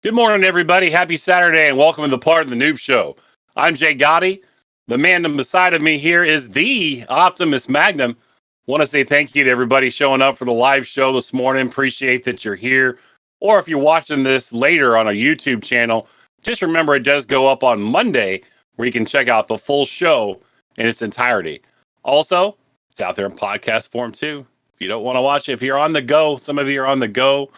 Good morning, everybody. Happy Saturday, and welcome to the part of the Noob Show. I'm JGotti. The man beside of me here is the Optimus Magnum. Want to say thank you to everybody showing up for the live show this morning. Appreciate that you're here. Or if you're watching this later on our YouTube channel, just remember it does go up on Monday, where you can check out the full show in its entirety. Also, it's out there in podcast form too. If you don't want to watch it, if you're on the go, some of you are on the go,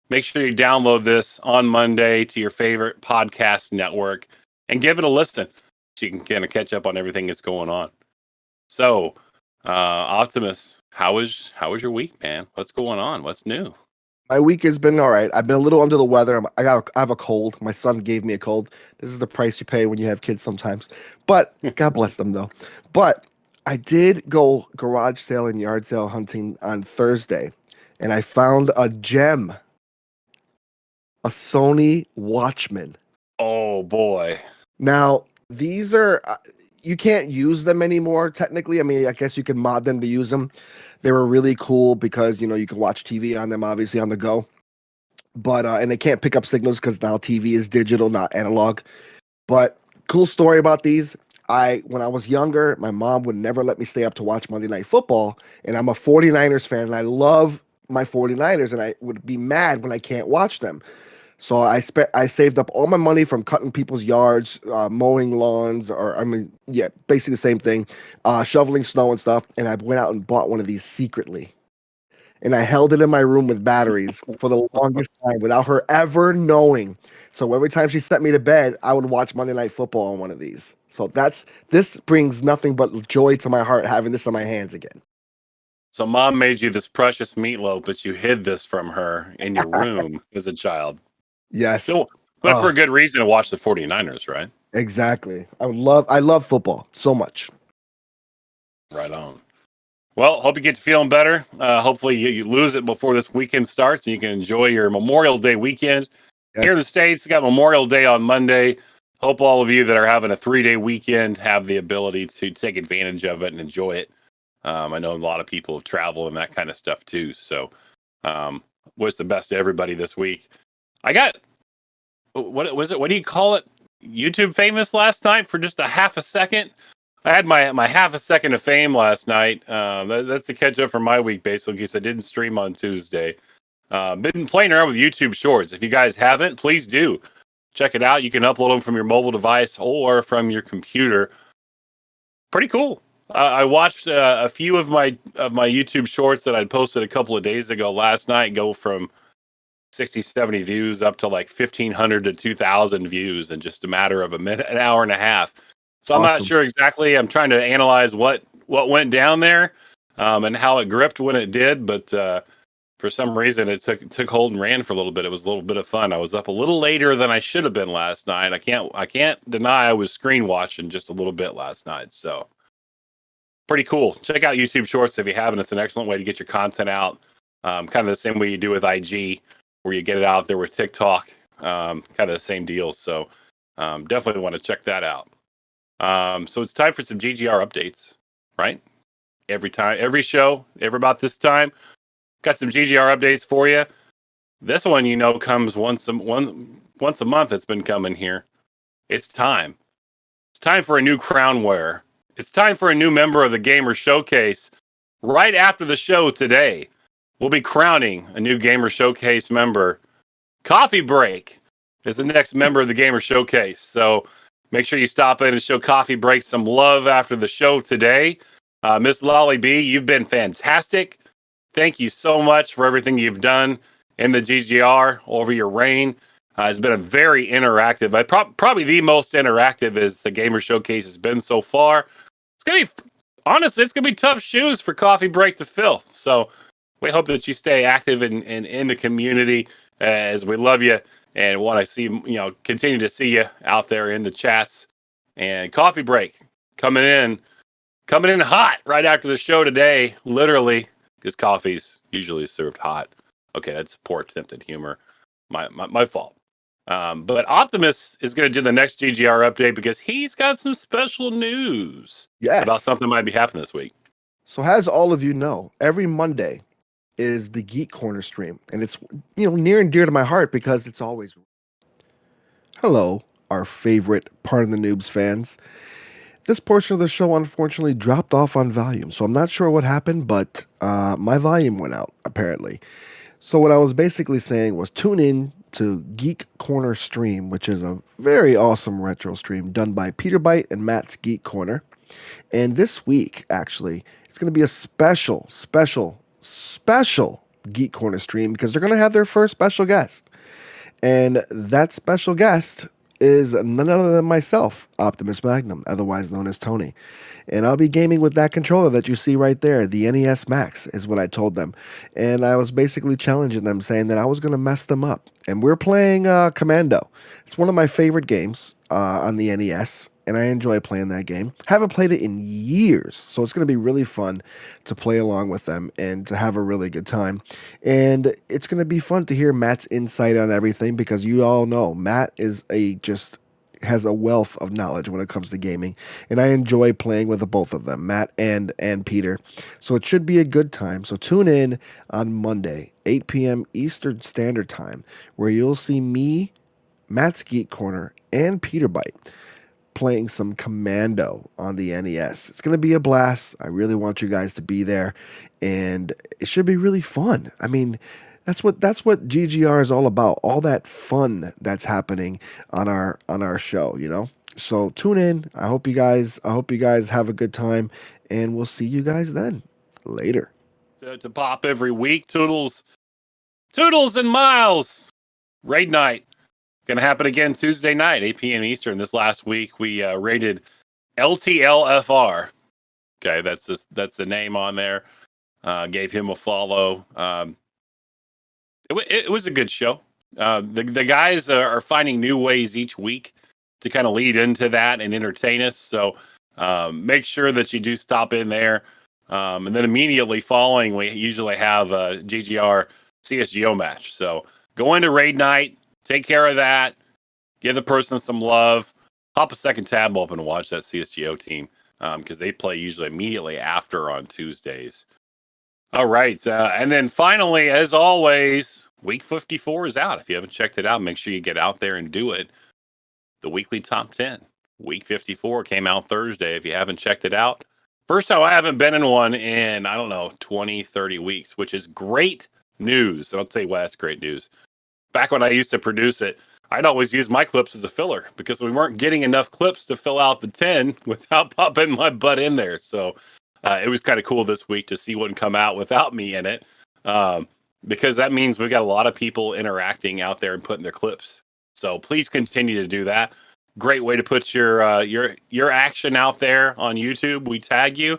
make sure you download this on Monday to your favorite podcast network and give it a listen so you can kind of catch up on everything that's going on. So, Optimus, how was your week, man? What's going on? What's new? My week has been all right. I've been a little under the weather. I have a cold. My son gave me a cold. This is the price you pay when you have kids sometimes. But God bless them, though. But I did go garage sale and yard sale hunting on Thursday, and I found a gem. A Sony Watchman. Oh boy. Now, these are you can't use them anymore technically. I mean, I guess you can mod them to use them. They were really cool because, you can watch TV on them, obviously on the go. But and they can't pick up signals because now TV is digital, not analog. But cool story about these. When I was younger, my mom would never let me stay up to watch Monday Night Football, and I'm a 49ers fan, and I love my 49ers, and I would be mad when I can't watch them. So I saved up all my money from cutting people's yards, mowing lawns, basically the same thing, shoveling snow and stuff. And I went out and bought one of these secretly. And I held it in my room with batteries for the longest time without her ever knowing. So every time she sent me to bed, I would watch Monday Night Football on one of these. So this brings nothing but joy to my heart having this in my hands again. So mom made you this precious meatloaf, but you hid this from her in your room as a child. Yes. But for a good reason to watch the 49ers, right? Exactly. I love football so much. Right on. Well, hope you get to feeling better. Hopefully you lose it before this weekend starts and you can enjoy your Memorial Day weekend. Yes. Here in the States, we got Memorial Day on Monday. Hope all of you that are having a 3-day weekend have the ability to take advantage of it and enjoy it. I know a lot of people have traveled and that kind of stuff too. So wish the best to everybody this week. I got, what was it? What do you call it? YouTube famous last night for just a half a second. I had my half a second of fame last night. That's the catch up for my week, basically, because I didn't stream on Tuesday. Been playing around with YouTube Shorts. If you guys haven't, please do check it out. You can upload them from your mobile device or from your computer. Pretty cool. I watched a few of my YouTube Shorts that I'd posted a couple of days ago last night go from 60, 70 views up to like 1,500 to 2,000 views in just a matter of an hour and a half. So I'm not sure exactly. I'm trying to analyze what went down there and how it gripped when it did. But for some reason, it took hold and ran for a little bit. It was a little bit of fun. I was up a little later than I should have been last night. I can't deny I was screen watching just a little bit last night. So pretty cool. Check out YouTube Shorts if you haven't. It's an excellent way to get your content out. Kind of the same way you do with IG, where you get it out there with TikTok. Kind of the same deal. So definitely want to check that out. So it's time for some GGR updates, right? Every show, about this time, got some GGR updates for you. This one, comes once a month. It's been coming here. It's time. It's time for a new crown wearer. It's time for a new member of the Gamer Showcase. Right after the show today, we'll be crowning a new Gamer Showcase member. Coffee Break is the next member of the Gamer Showcase. So make sure you stop in and show Coffee Break some love after the show today. Miss Lolly B, you've been fantastic. Thank you so much for everything you've done in the GGR over your reign. It's been a very interactive, probably the most interactive as the Gamer Showcase has been so far. It's going to be tough shoes for Coffee Break to fill. So we hope that you stay active in the community as we love you and want to see, continue to see you out there in the chats. And Coffee Break coming in hot right after the show today, literally, because coffee's usually served hot. Okay, that's poor attempt at humor. My fault. But Optimus is going to do the next GGR update because he's got some special news about something that might be happening this week. So as all of you know, every Monday is the Geek Corner stream. And it's, near and dear to my heart because it's always Hello, our favorite part of the Noobs fans. This portion of the show unfortunately dropped off on volume, so I'm not sure what happened, but my volume went out, apparently. So what I was basically saying was tune in to Geek Corner Stream, which is a very awesome retro stream done by Peter Byte and Matt's Geek Corner. And this week, actually, it's going to be a special Geek Corner stream because they're going to have their first special guest. And that special guest is none other than myself, Optimus Magnum, otherwise known as Tony. And I'll be gaming with that controller that you see right there. The NES Max is what I told them. And I was basically challenging them, saying that I was going to mess them up. And we're playing Commando. It's one of my favorite games on the NES. And I enjoy playing that game. Haven't played it in years, so it's going to be really fun to play along with them and to have a really good time. And it's going to be fun to hear Matt's insight on everything because you all know Matt is has a wealth of knowledge when it comes to gaming, and I enjoy playing with the both of them, Matt and Peter. So it should be a good time. So tune in on Monday, 8 p.m. Eastern Standard Time, where you'll see me, Matt's Geek Corner, and Peter Byte playing some Commando on the NES. It's going to be a blast. I really want you guys to be there, and it should be really fun. I mean, that's what GGR is all about. All that fun that's happening on our show, you know? So tune in. I hope you guys have a good time, and we'll see you guys then. Later. To pop every week, Toodles and Miles. Raid night. Going to happen again Tuesday night, 8 p.m. Eastern. This last week, we raided LTLFR. Okay, that's the name on there. Gave him a follow. It was a good show. The guys are finding new ways each week to kind of lead into that and entertain us. So make sure that you do stop in there. And then immediately following, we usually have a GGR Csgo match. So go into raid night. Take care of that. Give the person some love. Pop a second tab open and watch that CSGO team because they play usually immediately after on Tuesdays. All right. And then finally, as always, week 54 is out. If you haven't checked it out, make sure you get out there and do it. The weekly top 10. Week 54 came out Thursday. If you haven't checked it out, first time I haven't been in one in, 20, 30 weeks, which is great news. And I'll tell you why that's great news. Back when I used to produce it, I'd always use my clips as a filler because we weren't getting enough clips to fill out the 10 without popping my butt in there. So it was kind of cool this week to see one come out without me in it because that means we got a lot of people interacting out there and putting their clips. So please continue to do that. Great way to put your action out there on YouTube. We tag you.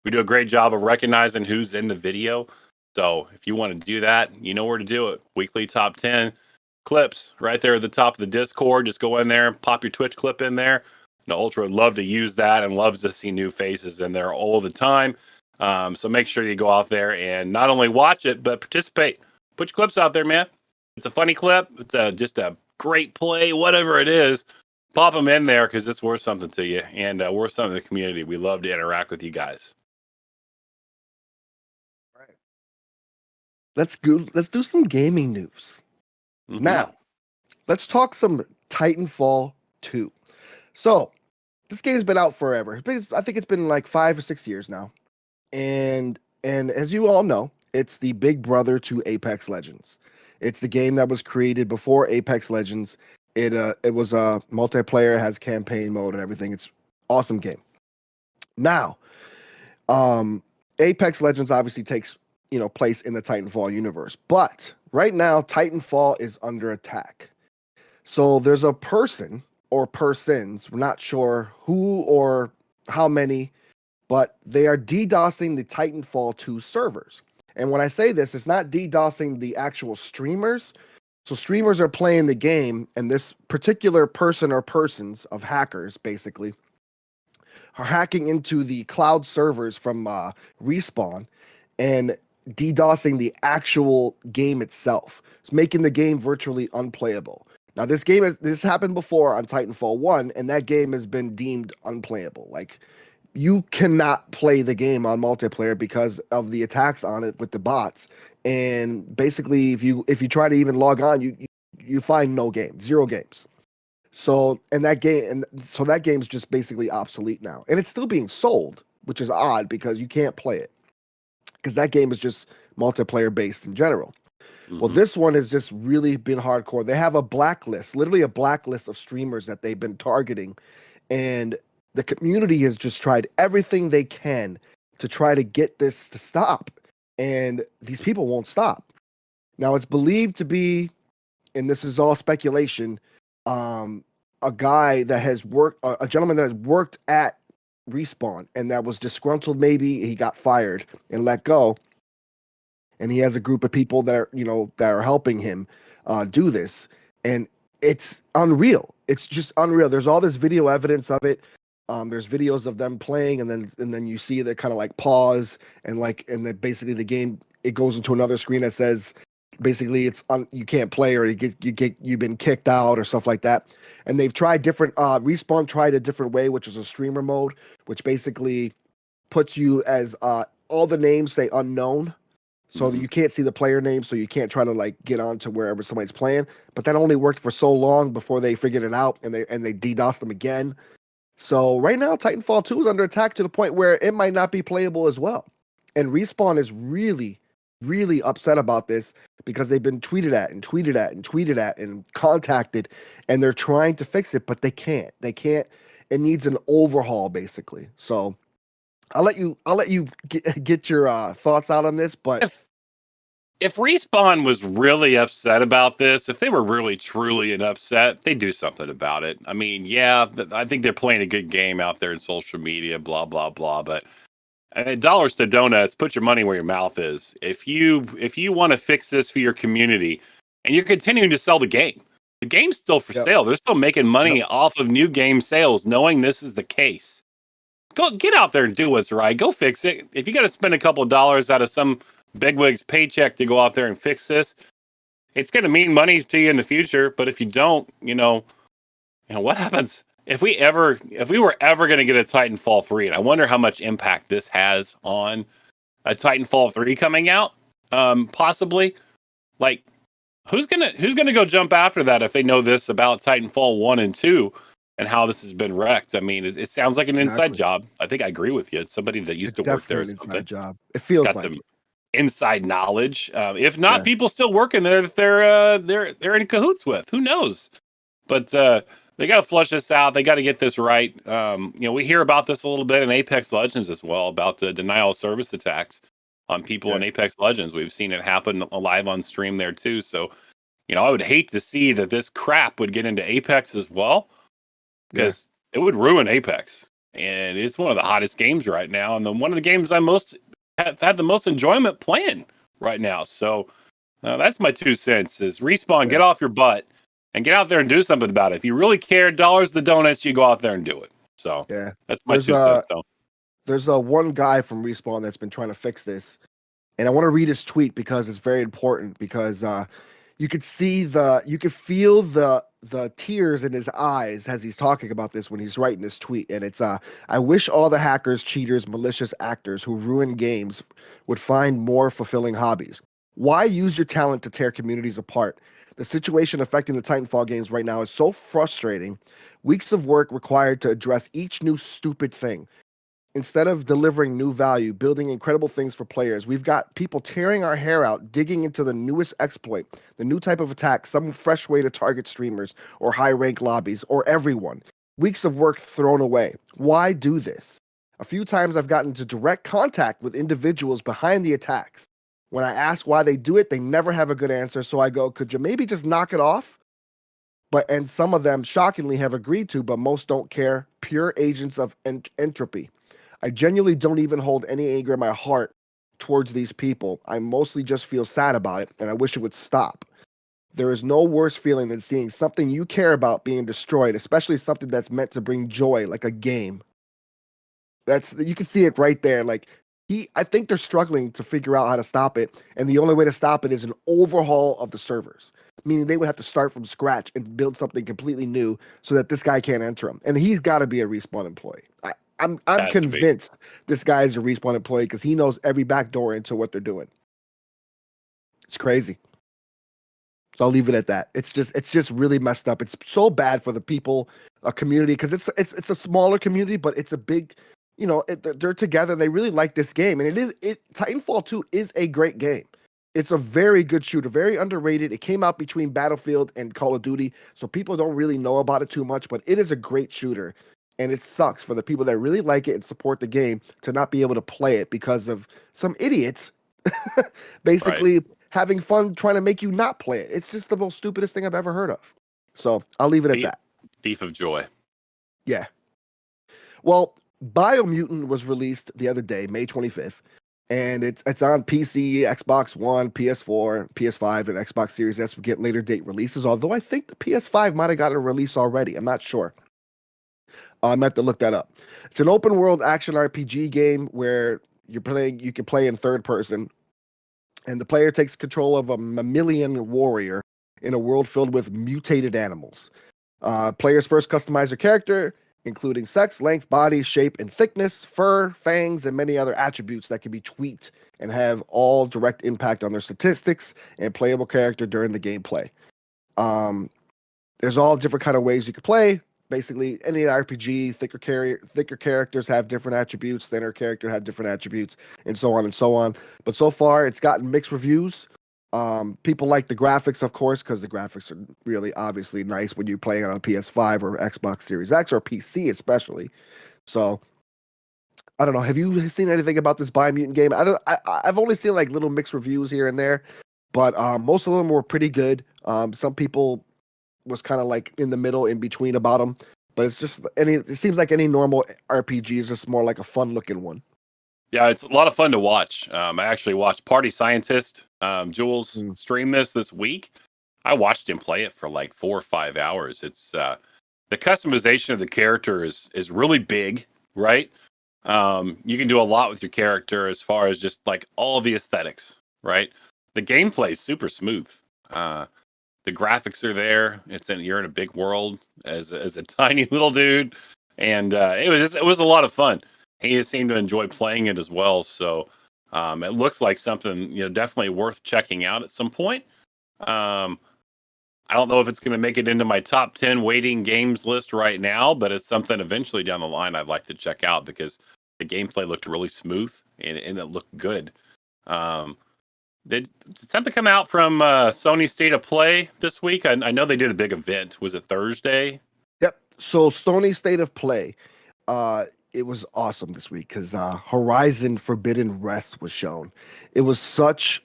We do a great job of recognizing who's in the video. So if you want to do that, you know where to do it. Weekly top 10 clips right there at the top of the Discord. Just go in there, pop your Twitch clip in there. The Ultra would love to use that and loves to see new faces in there all the time. So make sure you go out there and not only watch it, but participate. Put your clips out there, man. It's a funny clip. It's just a great play, whatever it is. Pop them in there because it's worth something to you and worth something to the community. We love to interact with you guys. Let's do some gaming news. Mm-hmm. Now, let's talk some Titanfall 2. So, this game's been out forever. I think it's been like 5 or 6 years now. And as you all know, it's the big brother to Apex Legends. It's the game that was created before Apex Legends. It was a multiplayer, it has campaign mode and everything. It's awesome game. Now, Apex Legends obviously takes place in the Titanfall universe. But right now, Titanfall is under attack. So there's a person or persons, we're not sure who or how many, but they are DDoSing the Titanfall 2 servers. And when I say this, it's not DDoSing the actual streamers. So streamers are playing the game, and this particular person or persons of hackers, basically, are hacking into the cloud servers from Respawn and DDoSing the actual game itself. It's making the game virtually unplayable. Now, this happened before on Titanfall 1, and that game has been deemed unplayable. Like, you cannot play the game on multiplayer because of the attacks on it with the bots. And basically, if you try to even log on, you find no game, 0 games. So that game's just basically obsolete now, and it's still being sold, which is odd because you can't play it because that game is just multiplayer based in general. Well, this one has just really been hardcore. They have a blacklist, literally a blacklist of streamers that they've been targeting, and the community has just tried everything they can to try to get this to stop, and these people won't stop. Now, it's believed to be, and this is all speculation, a guy that has worked, a gentleman that has worked at Respawn and that was disgruntled. Maybe he got fired and let go, and he has a group of people that are helping him do this, and it's unreal. It's just unreal. There's all this video evidence of it. There's videos of them playing, and then you see the kind of like pause, and then basically the game, it goes into another screen that says basically you can't play, or you've been kicked out or stuff like that. And they've tried different. Respawn tried a different way, which is a streamer mode, which basically puts you as all the names say unknown. So you can't see the player name, so you can't try to like get on to wherever somebody's playing. But that only worked for so long before they figured it out, and they DDoSed them again. So right now, Titanfall 2 is under attack to the point where it might not be playable as well. And Respawn is really, really upset about this because they've been tweeted at and contacted, and they're trying to fix it, but they can't. They can't. It needs an overhaul, basically. So I'll let you get your thoughts out on this, but if Respawn was really upset about this, if they were really truly upset, they'd do something about it. I mean, yeah, I think they're playing a good game out there in social media, blah blah blah. But dollars to donuts, put your money where your mouth is. If you want to fix this for your community, and you're continuing to sell the game's still for sale. They're still making money off of new game sales, knowing this is the case. Go get out there and do what's right. Go fix it. If you got to spend a couple of dollars out of some bigwig's paycheck to go out there and fix this, it's going to mean money to you in the future. But if you don't, what happens if we were ever going to get a Titanfall 3? And I wonder how much impact this has on a Titanfall 3 coming out. Possibly, like who's gonna go jump after that if they know this about Titanfall 1 and 2? And how this has been wrecked. I mean, it sounds like an inside job. I think I agree with you. It's somebody that used to work there. It's definitely an inside job. It feels got like inside knowledge. If not, people still working there that they're in cahoots with. Who knows? But they got to flush this out. They got to get this right. We hear about this a little bit in Apex Legends as well, about the denial of service attacks on people in Apex Legends. We've seen it happen live on stream there too. So, I would hate to see that this crap would get into Apex as well, because it would ruin Apex, and it's one of the hottest games right now, and one of the games I have had the most enjoyment playing right now. So that's my 2 cents. Is Respawn, get off your butt and get out there and do something about it. If you really care, dollars to donuts, you go out there and do it. So that's my 2 cents. Though. There's one guy from Respawn that's been trying to fix this, and I want to read his tweet because it's very important. Because you could feel the tears in his eyes as he's talking about this when he's writing this tweet. And it's I wish all the hackers, cheaters, malicious actors who ruin games would find more fulfilling hobbies. Why use your talent to tear communities apart? The situation affecting the Titanfall games right now is so frustrating. Weeks of work required to address each new stupid thing. Instead of delivering new value, building incredible things for players, we've got people tearing our hair out, digging into the newest exploit, the new type of attack, some fresh way to target streamers or high-rank lobbies or everyone. Weeks of work thrown away. Why do this? A few times I've gotten into direct contact with individuals behind the attacks. When I ask why they do it, they never have a good answer. So I go, could you maybe just knock it off? And some of them shockingly have agreed to, but most don't care. Pure agents of entropy. I genuinely don't even hold any anger in my heart towards these people. I mostly just feel sad about it, and I wish it would stop. There is no worse feeling than seeing something you care about being destroyed, especially something that's meant to bring joy, like a game. You can see it right there. I think they're struggling to figure out how to stop it, and the only way to stop it is an overhaul of the servers. Meaning they would have to start from scratch and build something completely new so that this guy can't enter them. And he's got to be a Respawn employee. I'm convinced this guy is a Respawn employee because he knows every backdoor into what they're doing. It's crazy. So I'll leave it at that. It's just really messed up. It's so bad for the people, a community, because it's a smaller community, but it's a big, they're together. They really like this game, and Titanfall 2 is a great game. It's a very good shooter, very underrated. It came out between Battlefield and Call of Duty, so people don't really know about it too much, but it is a great shooter. And it sucks for the people that really like it and support the game to not be able to play it because of some idiots basically having fun trying to make you not play it. It's just the most stupidest thing I've ever heard of. So I'll leave it at that. Thief of joy. Yeah. Well, Biomutant was released the other day, May 25th, and it's on PC, Xbox One, PS4, PS5, and Xbox Series S will get later date releases, although I think the PS5 might have got a release already. I'm not sure. I'm going to have to look that up. It's an open world action RPG game where you can play in third person, and the player takes control of a mammalian warrior in a world filled with mutated animals. Players first customize their character, including sex, length, body, shape, and thickness, fur, fangs, and many other attributes that can be tweaked and have all direct impact on their statistics and playable character during the gameplay. There's all different kind of ways you can play. Basically, any RPG, thicker characters have different attributes, thinner characters have different attributes, and so on and so on. But so far, it's gotten mixed reviews. People like the graphics, of course, because the graphics are really obviously nice when you're playing it on PS5 or Xbox Series X or PC especially. So, I don't know. Have you seen anything about this Biomutant game? I've only seen like little mixed reviews here and there, but most of them were pretty good. Some people was kind of like in the middle, in between about them. But it seems like any normal RPG is just more like a fun looking one. Yeah, it's a lot of fun to watch. I actually watched Party Scientist, Jules, stream this week. I watched him play it for like 4 or 5 hours. It's the customization of the character is really big, right? You can do a lot with your character as far as just like all the aesthetics, right? The gameplay is super smooth. The graphics are there. You're in a big world as a tiny little dude, and it was a lot of fun. He seemed to enjoy playing it as well. So it looks like something definitely worth checking out at some point. I don't know if it's going to make it into my top 10 waiting games list right now, but it's something eventually down the line I'd like to check out because the gameplay looked really smooth and it looked good. Did something come out from Sony State of Play this week? I know they did a big event. Was it Thursday? Yep. So Sony State of Play, it was awesome this week because Horizon Forbidden West was shown. It was such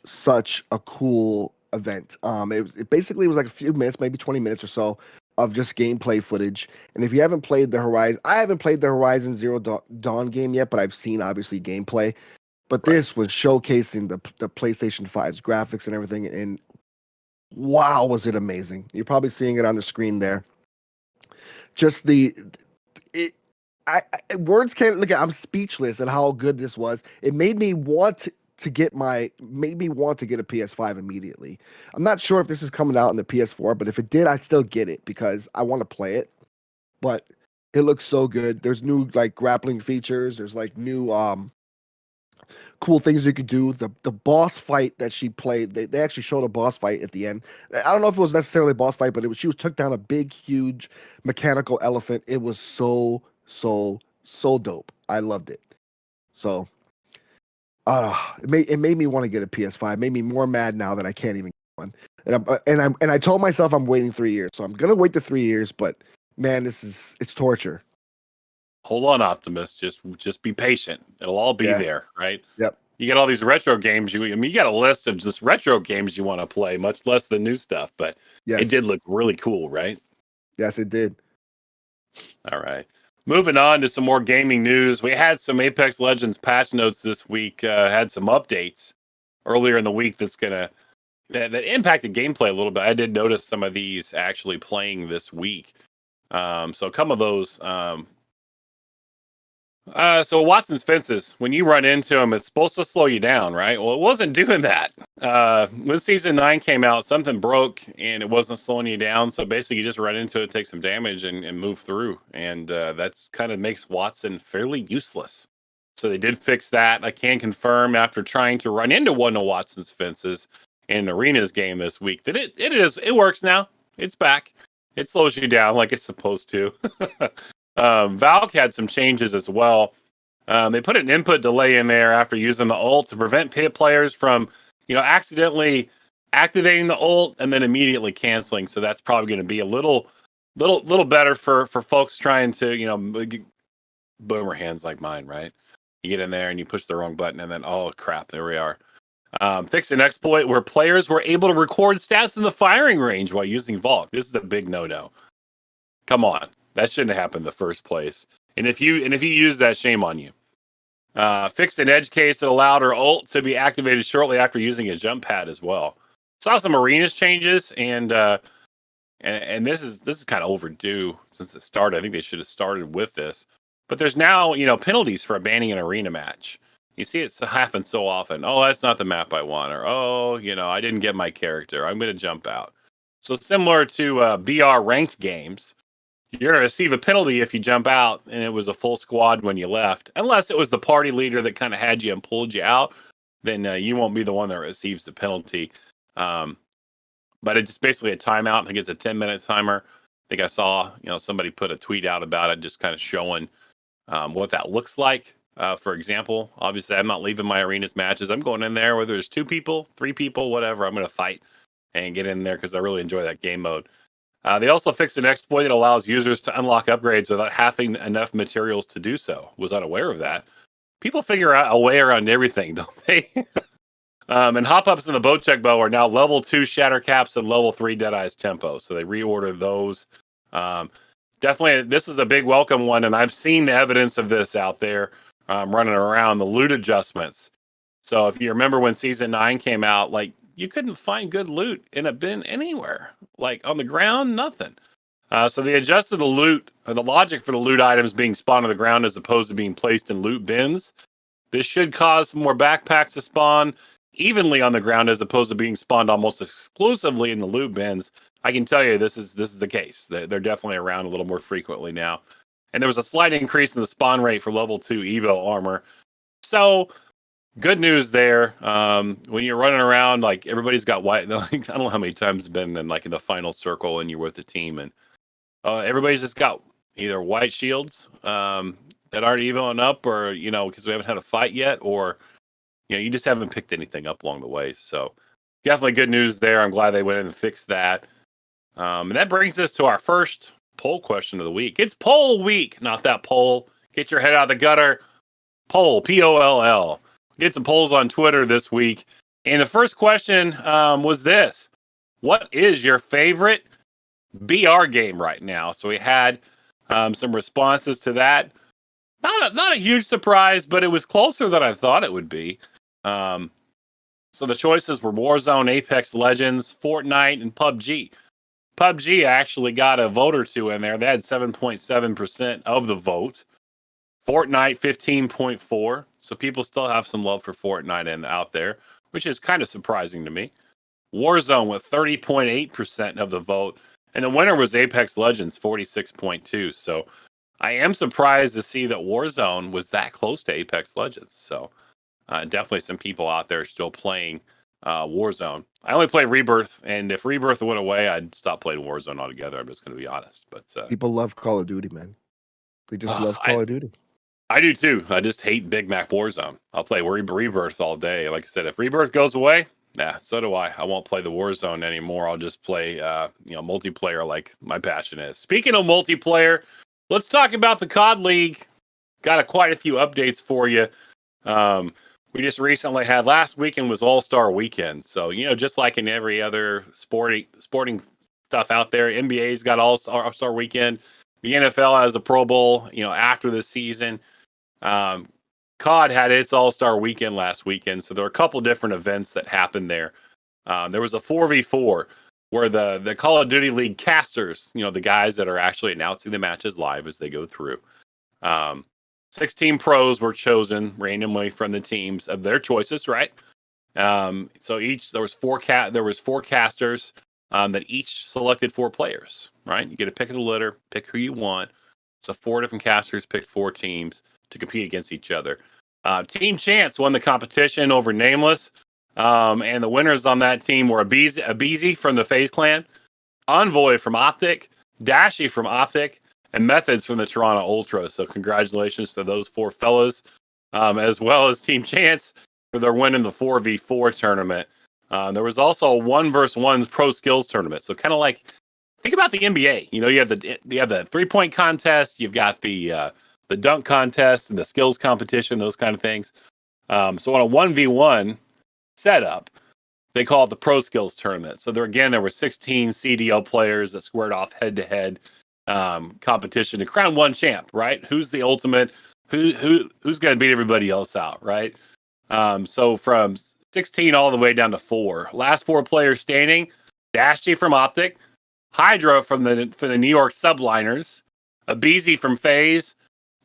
a cool event. It basically was like a few minutes, maybe 20 minutes or so of just gameplay footage. And if you haven't played I haven't played the Horizon Zero Dawn game yet, but I've seen obviously gameplay. But this was showcasing the PlayStation 5's graphics and everything, and wow, was it amazing! You're probably seeing it on the screen there. Just words can't look at. I'm speechless at how good this was. It made me want to get a PS5 immediately. I'm not sure if this is coming out in the PS4, but if it did, I'd still get it because I want to play it. But it looks so good. There's new like grappling features. There's like new cool things you could do. The boss fight that she played, they actually showed a boss fight at the end. I don't know if it was necessarily a boss fight, but she took down a big, huge mechanical elephant. It was so dope. I loved it. So, it made me want to get a PS5. It made me more mad now that I can't even get one. And I told myself I'm waiting 3 years, so I'm gonna wait the 3 years. But man, it's torture. Hold on, Optimus. Just be patient. It'll all be there, right? Yep. You got all these retro games. You got a list of just retro games you want to play, much less the new stuff. But it did look really cool, right? Yes, it did. All right. Moving on to some more gaming news. We had some Apex Legends patch notes this week. Had some updates earlier in the week that impacted gameplay a little bit. I did notice some of these actually playing this week. So a couple of those. So Watson's Fences, when you run into them, it's supposed to slow you down, right? Well, it wasn't doing that. When Season 9 came out, something broke and it wasn't slowing you down. So basically, you just run into it, take some damage, and move through. And that's kind of makes Watson fairly useless. So they did fix that. I can confirm after trying to run into one of Watson's Fences, in an arenas game this week. That it works now. It's back. It slows you down like it's supposed to. Valk had some changes as well. They put an input delay in there after using the ult to prevent players from, accidentally activating the ult and then immediately canceling. So that's probably going to be a little better for folks trying to, boomer hands like mine, right? You get in there and you push the wrong button and then, oh crap, there we are. Fixed an exploit where players were able to record stats in the firing range while using Valk. This is a big no-no. Come on, that shouldn't have happened in the first place. And if you use that, shame on you. Fixed an edge case that allowed her ult to be activated shortly after using a jump pad as well. Saw some arenas changes, and this is kind of overdue since it started. I think they should have started with this. But there's now, penalties for abandoning an arena match. You see it happen so often. Oh, that's not the map I want. Or, oh, I didn't get my character. I'm going to jump out. So similar to BR ranked games, you're going to receive a penalty if you jump out and it was a full squad when you left. Unless it was the party leader that kind of had you and pulled you out, then you won't be the one that receives the penalty. But it's just basically a timeout. I think it's a 10-minute timer. I think I saw, somebody put a tweet out about it, just kind of showing what that looks like. For example, obviously, I'm not leaving my arenas matches. I'm going in there, whether there's 2 people, 3 people, whatever. I'm going to fight and get in there because I really enjoy that game mode. They also fixed an exploit that allows users to unlock upgrades without having enough materials to do so. Was unaware of that. People figure out a way around everything, don't they? And hop-ups in the bow check bow are now level 2 shatter caps and level 3 Deadeye's tempo. So they reordered those. Definitely, this is a big welcome one, and I've seen the evidence of this out there running around, the loot adjustments. So if you remember when Season 9 came out, you couldn't find good loot in a bin anywhere. On the ground, nothing. So they adjusted the loot, the logic for the loot items being spawned on the ground as opposed to being placed in loot bins. This should cause some more backpacks to spawn evenly on the ground as opposed to being spawned almost exclusively in the loot bins. I can tell you this is the case. They're definitely around a little more frequently now. And there was a slight increase in the spawn rate for level 2 Evo armor. So good news there. When you're running around, everybody's got white. I don't know how many times it's been in the final circle and you're with the team, and everybody's just got either white shields that aren't evoing up, or because we haven't had a fight yet, or you just haven't picked anything up along the way. So definitely good news there. I'm glad they went in and fixed that. And that brings us to our first poll question of the week. It's poll week, not that poll. Get your head out of the gutter. Poll, P-O-L-L. Get some polls on Twitter this week. And the first question was this. What is your favorite BR game right now? So we had some responses to that. Not a huge surprise, but it was closer than I thought it would be. So the choices were Warzone, Apex Legends, Fortnite, and PUBG. PUBG actually got a vote or two in there. They had 7.7% of the vote. Fortnite 15.4%. So people still have some love for Fortnite out there, which is kind of surprising to me. Warzone with 30.8% of the vote. And the winner was Apex Legends, 46.2%. So I am surprised to see that Warzone was that close to Apex Legends. So definitely some people out there still playing Warzone. I only play Rebirth, and if Rebirth went away, I'd stop playing Warzone altogether. I'm just going to be honest. But people love Call of Duty, man. They just love Call of Duty. I do too. I just hate Big Mac Warzone. I'll play Rebirth all day. Like I said, if Rebirth goes away, so do I. I won't play the Warzone anymore. I'll just play multiplayer like my passion is. Speaking of multiplayer, let's talk about the COD League. Got quite a few updates for you. We just recently had, last weekend was All-Star Weekend. So, just like in every other sporting stuff out there, NBA's got All-Star Weekend. The NFL has the Pro Bowl, after the season. COD had its All-Star Weekend last weekend. So there were a couple different events that happened there. There was a 4v4 where the Call of Duty League casters, the guys that are actually announcing the matches live as they go through. 16 pros were chosen randomly from the teams of their choices, right? So there was four casters that each selected 4 players, right? You get a pick of the litter, pick who you want. So 4 different casters picked 4 teams to compete against each other. Team Chance won the competition over Nameless. And the winners on that team were Abizi from the FaZe clan, Envoy from Optic, Dashy from Optic, and Methods from the Toronto Ultra. So congratulations to those 4 fellas, as well as Team Chance for their win in the 4v4 tournament. There was also a 1v1 pro skills tournament. So kind of like, think about the NBA. You know, you have the 3-point contest, you've got the dunk contest and the skills competition, those kind of things. So on a 1v1 setup, they call it the Pro Skills Tournament. So there were 16 CDL players that squared off head-to-head competition to crown one champ, right? Who's the ultimate? Who's going to beat everybody else out, right? So from 16 all the way down to 4. Last 4 players standing: Dashy from Optic, Hydra from the New York Subliners, Abizi from FaZe,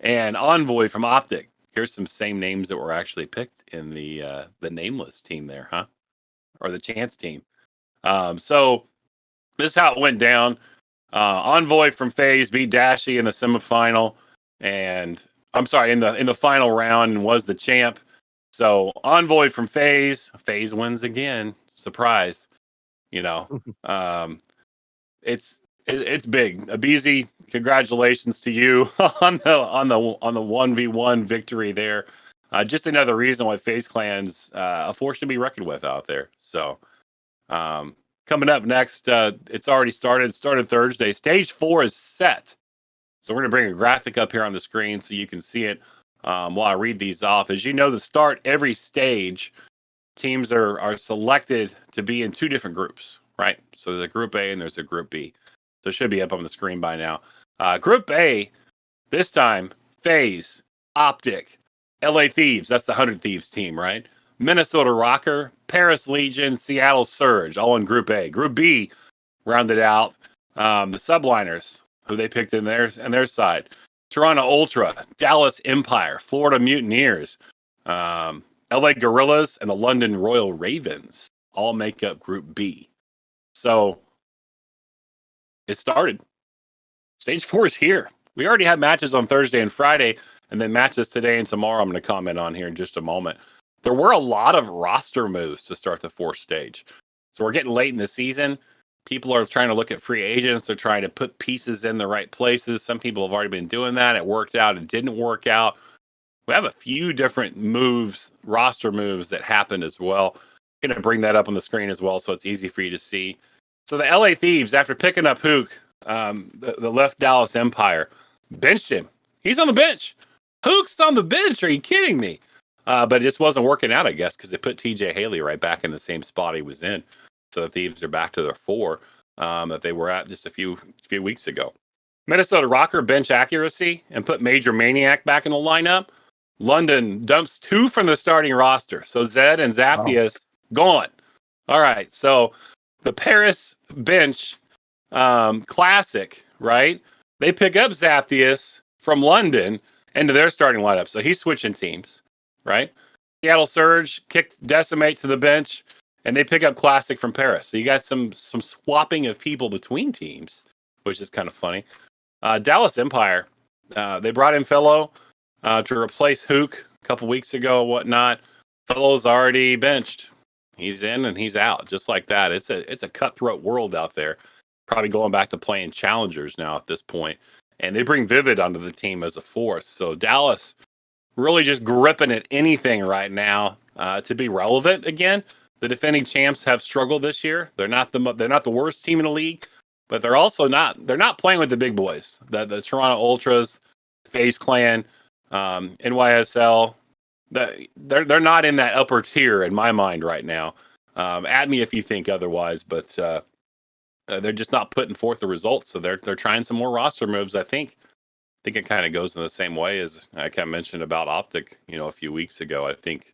and Envoy from Optic. Here's some same names that were actually picked in the nameless team there, huh? Or the Chance team. So this is how it went down. Envoy from FaZe beat Dashy in the semifinal, and I'm sorry, in the final round, and was the champ. So Envoy from FaZe wins again. Surprise, you know. It's big. Abizi, congratulations to you on the 1v1 victory there. Just another reason why FaZe Clan's a force to be reckoned with out there. So coming up next, it's already started. It started Thursday. Stage 4 is set. So we're going to bring a graphic up here on the screen so you can see it while I read these off. As you know, to start every stage, teams are selected to be in 2 different groups, right? So there's a Group A and there's a Group B. So it should be up on the screen by now. Group A, this time, FaZe, Optic, LA Thieves, that's the 100 Thieves team, right? Minnesota Rocker, Paris Legion, Seattle Surge, all in Group A. Group B rounded out the Subliners, who they picked in their side. Toronto Ultra, Dallas Empire, Florida Mutineers, LA Gorillas, and the London Royal Ravens all make up Group B. So it started. Stage 4 is here. We already had matches on Thursday and Friday, and then matches today and tomorrow I'm going to comment on here in just a moment. There were a lot of roster moves to start the 4th stage. So we're getting late in the season. People are trying to look at free agents. They're trying to put pieces in the right places. Some people have already been doing that. It worked out. It didn't work out. We have a few different moves, roster moves that happened as well. I'm going to bring that up on the screen as well so it's easy for you to see. So the LA Thieves, after picking up Hook, the left Dallas Empire, benched him. He's on the bench. Hook's on the bench. Are you kidding me? But it just wasn't working out, I guess, because they put TJ Haley right back in the same spot he was in. So the Thieves are back to their 4 that they were at just a few weeks ago. Minnesota Rocker bench accuracy and put Major Maniac back in the lineup. London dumps 2 from the starting roster. So Zed and Zaptius gone. All right. So the Paris bench classic, right? They pick up Zaptius from London into their starting lineup. So he's switching teams, right? Seattle Surge kicked Decimate to the bench, and they pick up Classic from Paris. So you got some swapping of people between teams, which is kind of funny. Dallas Empire, they brought in Fellow to replace Hook a couple weeks ago, whatnot. Fellow's already benched. He's in and he's out, just like that. It's a cutthroat world out there. Probably going back to playing challengers now at this point. And they bring Vivid onto the team as a force. So Dallas really just gripping at anything right now to be relevant again. The defending champs have struggled this year. They're not the worst team in the league, but they're also not playing with the big boys. The Toronto Ultras, FaZe Clan, NYSL. They're not in that upper tier in my mind right now. At me if you think otherwise, but they're just not putting forth the results. So they're trying some more roster moves. I think it kind of goes in the same way as I kind of mentioned about Optic, a few weeks ago. I think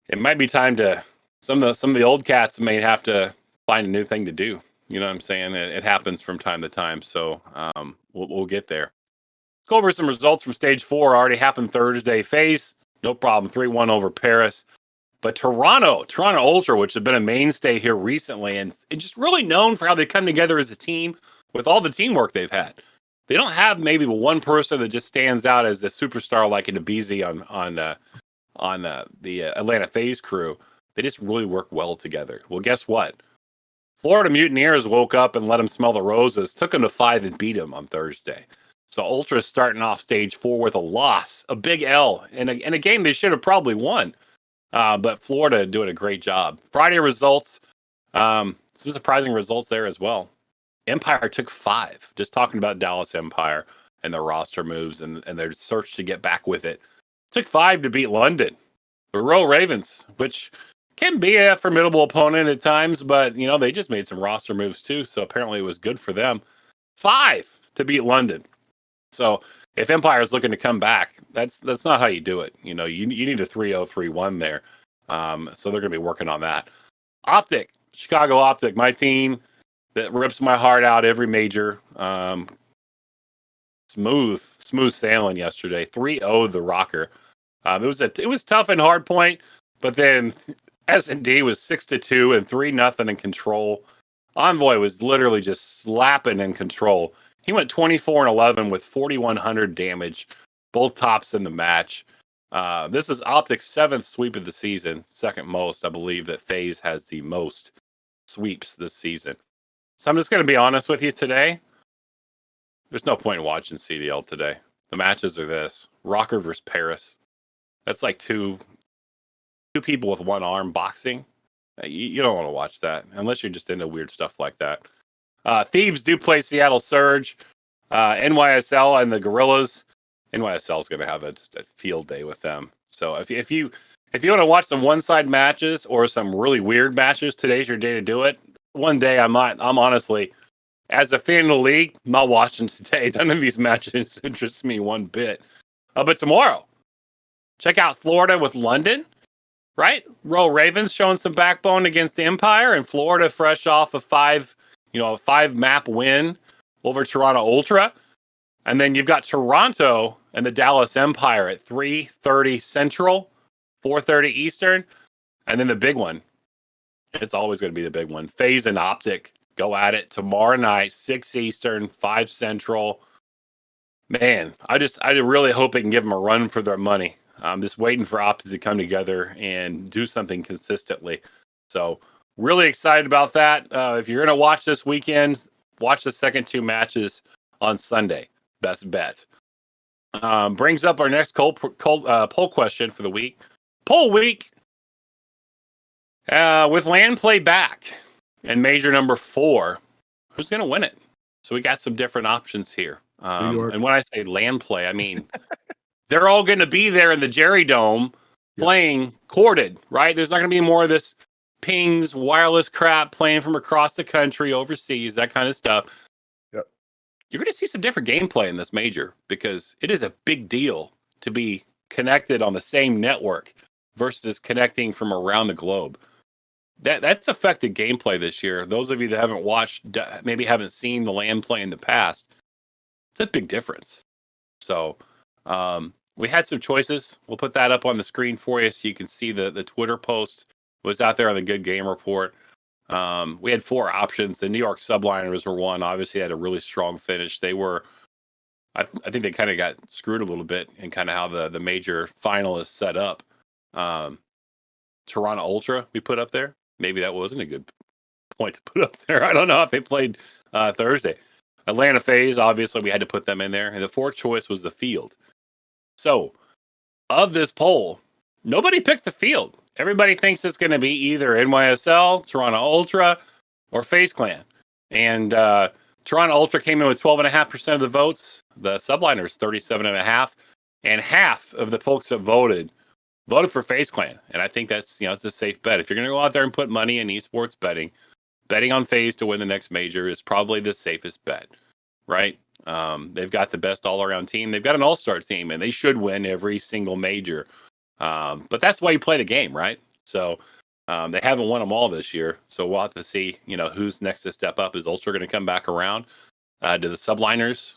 it might be time to some of the old cats may have to find a new thing to do. You know what I'm saying? It happens from time to time. So we'll get there. Let's go over some results from Stage 4. Already happened Thursday. FaZe, no problem, 3-1 over Paris. But Toronto Ultra, which have been a mainstay here recently, and just really known for how they come together as a team with all the teamwork they've had. They don't have maybe one person that just stands out as a superstar like an Abizi on the Atlanta FaZe crew. They just really work well together. Well, guess what? Florida Mutineers woke up and let them smell the roses, took them to 5 and beat them on Thursday. So Ultra's starting off stage 4 with a loss, a big L, in a game they should have probably won. But Florida doing a great job. Friday results, some surprising results there as well. Empire took 5, just talking about Dallas Empire and their roster moves and their search to get back with it. Took 5 to beat London. The Royal Ravens, which can be a formidable opponent at times, but they just made some roster moves too, so apparently it was good for them. 5 to beat London. So if Empire is looking to come back, that's not how you do it. You need a 3-0, 3-1 there. So they're going to be working on that. Optic, Chicago Optic, my team that rips my heart out every major. Smooth sailing yesterday. 3-0 the Rocker. It was tough in hard point, but then S&D was 6-2 and 3-0 in control. Envoy was literally just slapping in control. He went 24-11 with 4,100 damage, both tops in the match. This is Optic's 7th sweep of the season, second most. I believe that FaZe has the most sweeps this season. So I'm just going to be honest with you today. There's no point in watching CDL today. The matches are this. Rocker versus Paris. That's like two people with one arm boxing. You don't want to watch that unless you're just into weird stuff like that. Thieves do play Seattle Surge, NYSL, and the Gorillas. NYSL is going to have just a field day with them. So if you want to watch some one-side matches or some really weird matches, today's your day to do it. One day I'm honestly, as a fan of the league, I'm not watching today. None of these matches interest me one bit. But tomorrow, check out Florida with London. Right? Royal Ravens showing some backbone against the Empire, and Florida fresh off a 5 map win over Toronto Ultra. And then you've got Toronto and the Dallas Empire at 3:30 Central, 4:30 Eastern. And then the big one. It's always going to be the big one. FaZe and Optic go at it tomorrow night, 6 Eastern, 5 Central. Man, I really hope they can give them a run for their money. I'm just waiting for Optic to come together and do something consistently. So really excited about that. If you're going to watch this weekend, watch the second 2 matches on Sunday. Best bet. Brings up our next poll question for the week. Poll week. With land play back and major number 4, who's going to win it? So we got some different options here. And when I say land play, I mean... They're all going to be there in the Jerry Dome playing corded, right? There's not going to be more of this pings, wireless crap playing from across the country, overseas, that kind of stuff. Yep. You're going to see some different gameplay in this major because it is a big deal to be connected on the same network versus connecting from around the globe. That's affected gameplay this year. Those of you that haven't watched, maybe haven't seen the LAN play in the past, it's a big difference. So, we had some choices. We'll put that up on the screen for you so you can see the Twitter post was out there on the Good Game Report. We had 4 options. The New York Subliners were one. Obviously, had a really strong finish. They were, I think they kind of got screwed a little bit in kind of how the major final is set up. Toronto Ultra we put up there. Maybe that wasn't a good point to put up there. I don't know if they played Thursday. Atlanta FaZe, obviously, we had to put them in there. And the 4th choice was the field. So, of this poll, nobody picked the field. Everybody thinks it's going to be either NYSL, Toronto Ultra, or FaZe Clan. And Toronto Ultra came in with 12.5% of the votes. The Subliners, 37.5%. And half of the folks that voted for FaZe Clan. And I think that's, it's a safe bet. If you're going to go out there and put money in esports betting on FaZe to win the next major is probably the safest bet, right? They've got the best all-around team. They've got an all-star team, and they should win every single major. But that's why you play the game, right? So they haven't won them all this year. So we'll have to see, who's next to step up. Is Ultra going to come back around? Do the Subliners,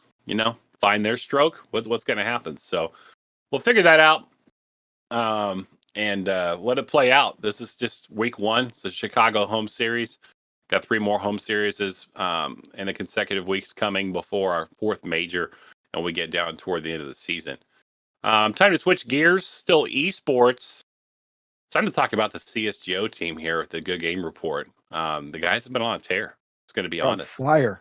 find their stroke? What's going to happen? So we'll figure that out and let it play out. This is just week 1. It's the Chicago home series. Got 3 more home series in the consecutive weeks coming before our 4th major, and we get down toward the end of the season. Time to switch gears. Still esports. It's time to talk about the CSGO team here with the Good Game Report. The guys have been on a tear. It's going to be On honest. fire.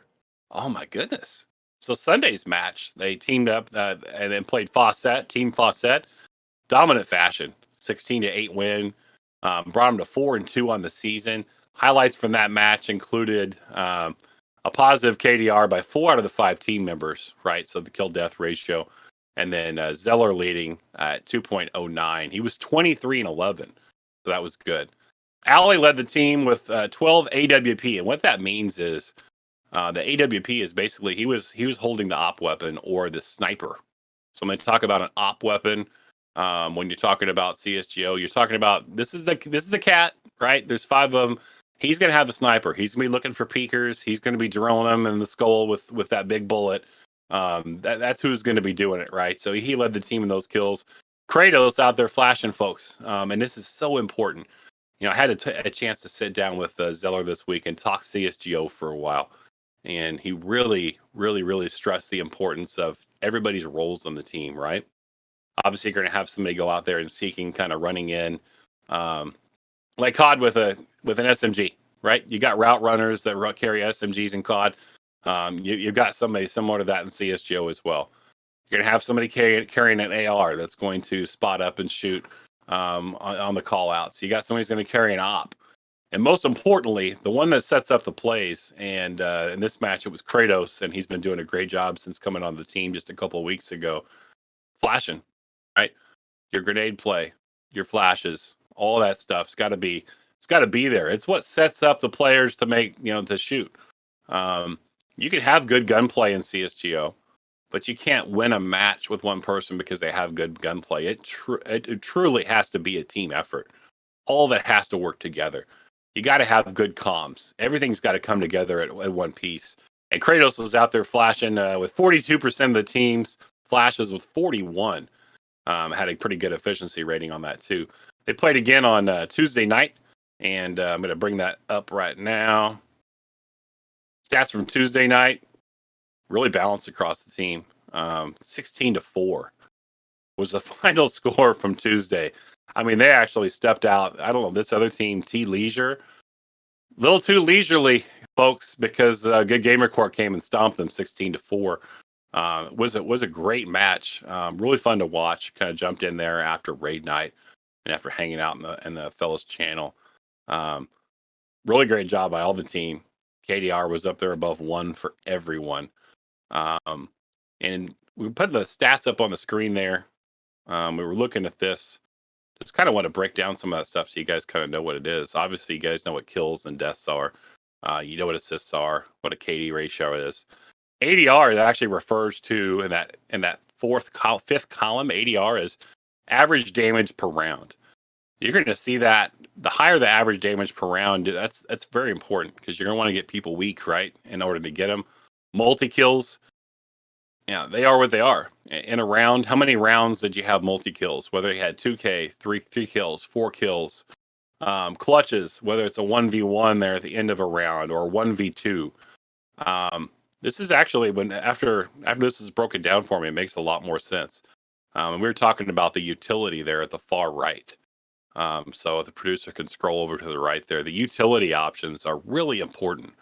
Oh my goodness! So Sunday's match, they teamed up and then played Fawcett, Team Fawcett, dominant fashion, 16-8 win. Brought them to 4-2 on the season. Highlights from that match included a positive KDR by 4 out of the 5 team members, right? So the kill death ratio. And then Zeller leading at 2.09. He was 23-11. So that was good. Alley led the team with 12 AWP. And what that means is the AWP is basically he was holding the op weapon or the sniper. So I'm going to talk about an op weapon. When you're talking about CSGO, you're talking about this is the cat, right? There's 5 of them. He's going to have a sniper. He's going to be looking for peekers. He's going to be drilling them in the skull with that big bullet. That's who's going to be doing it, right? So he led the team in those kills. Kratos out there flashing folks, and this is so important. You know, I had a chance to sit down with Zeller this week and talk CSGO for a while, and he really, really, really stressed the importance of everybody's roles on the team, right? Obviously, you're going to have somebody go out there and seeking, kind of running in, like COD with an SMG, right? You got route runners that carry SMGs in COD. You've got somebody similar to that in CSGO as well. You're going to have somebody carrying an AR that's going to spot up and shoot on the call outs. You got somebody who's going to carry an op. And most importantly, the one that sets up the plays. And in this match, it was Kratos, and he's been doing a great job since coming on the team just a couple of weeks ago. Flashing, right? Your grenade play, your flashes, all that stuff's got to be there. It's what sets up the players to make, to shoot. You can have good gunplay in CSGO, but you can't win a match with one person because they have good gunplay. It truly has to be a team effort. All that has to work together. You got to have good comms. Everything's got to come together at one piece. And Kratos was out there flashing with 42% of the teams, flashes with 41. Had a pretty good efficiency rating on that too. They played again on Tuesday night, and I'm going to bring that up right now. Stats from Tuesday night, really balanced across the team. 16-4 was the final score from Tuesday. I mean, they actually stepped out. I don't know, this other team, T Leisure, a little too leisurely, folks, because Good Gamer Court came and stomped them 16-4. Was a great match. Really fun to watch. Kind of jumped in there after raid night and after hanging out in the fellas channel. Really great job by all the team. KDR was up there above 1 for everyone. And we put the stats up on the screen there. We were looking at this. Just kind of want to break down some of that stuff so you guys kind of know what it is. Obviously, you guys know what kills and deaths are. You know what assists are, what a KD ratio is. ADR actually refers to in that fifth column. ADR is average damage per round. You're going to see that the higher the average damage per round, that's very important because you're going to want to get people weak, right? In order to get them. Multi kills, yeah, they are what they are. In a round, how many rounds did you have multi kills? Whether you had 2K, three kills, 4 kills, clutches, whether it's a 1v1 there at the end of a round or 1v2. This is actually when after this is broken down for me, it makes a lot more sense. And we were talking about the utility there at the far right. So if the producer can scroll over to the right there, the utility options are really important.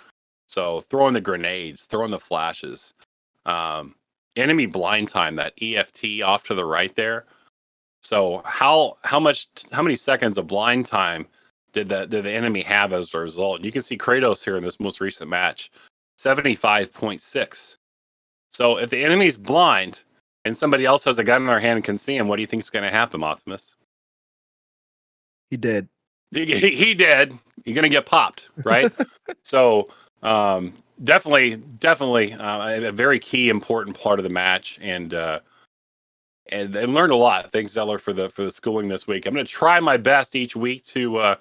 So throwing the grenades, throwing the flashes, enemy blind time, that EFT off to the right there. So how many seconds of blind time did the enemy have as a result? And you can see Kratos here in this most recent match, 75.6. So if the enemy's blind and somebody else has a gun in their hand and can see him, what do you think is going to happen, Optimus? He did. He did. You're going to get popped, right? So definitely a very key, important part of the match, and learned a lot. Thanks, Zeller, for the schooling this week. I'm going to try my best each week to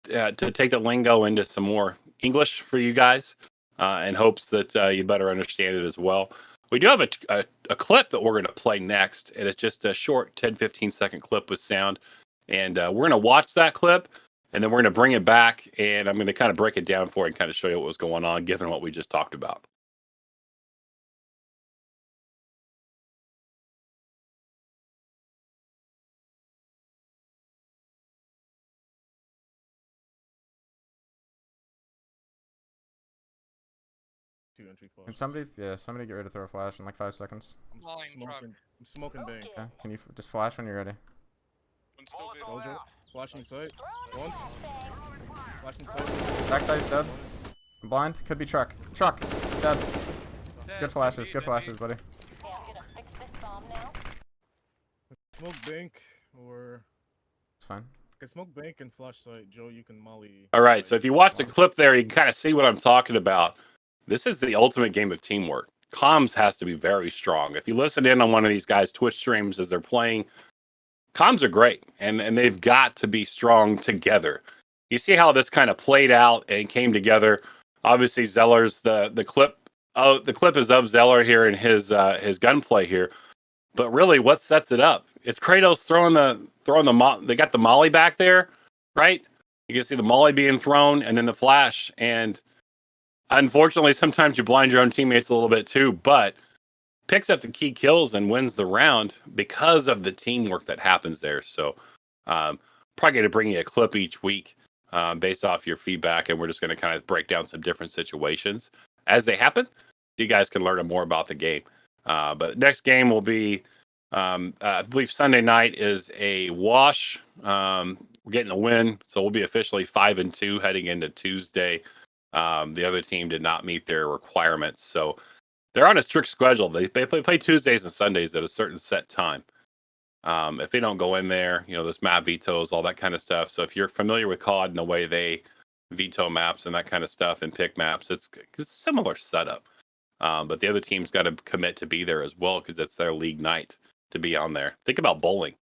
take the lingo into some more English for you guys, in hopes that you better understand it as well. We do have a clip that we're going to play next, and it's just a short 10-15 second clip with sound. And we're going to watch that clip, and then we're going to bring it back, and I'm going to kind of break it down for you and kind of show you what was going on, given what we just talked about. 2 entry flash. Can somebody get ready to throw a flash in like 5 seconds? I'm smoking bank. Okay. Can you just flash when you're ready? Soldier. Flashing sight. One. Flashing sight. Back dice dead. I'm blind. Could be truck. Truck. Dead. Good flashes. Good flashes, buddy. Smoke bank or... It's fine. I can smoke bank and flash sight. Joe, you can molly. All right, so if you watch the clip there, you can kind of see what I'm talking about. This is the ultimate game of teamwork. Comms has to be very strong. If you listen in on one of these guys' Twitch streams as they're playing, comms are great, and they've got to be strong together. You see how this kind of played out and came together. Obviously, Zeller's the clip. Oh, the clip is of Zeller here and his gunplay here. But really, what sets it up? It's Kratos throwing the they got the molly back there, right? You can see the molly being thrown and then the flash. And unfortunately, sometimes you blind your own teammates a little bit too, but picks up the key kills and wins the round because of the teamwork that happens there. So probably going to bring you a clip each week based off your feedback, and we're just going to kind of break down some different situations as they happen. You guys can learn more about the game. But next game will be, I believe Sunday night is a wash. We're getting the win, so we'll be officially 5-2 heading into Tuesday. The other team did not meet their requirements, so they're on a strict schedule. They play Tuesdays and Sundays at a certain set time. If they don't go in there, there's map vetoes, all that kind of stuff. So if you're familiar with COD and the way they veto maps and that kind of stuff and pick maps, it's a similar setup. But the other team's got to commit to be there as well because it's their league night to be on there. Think about bowling.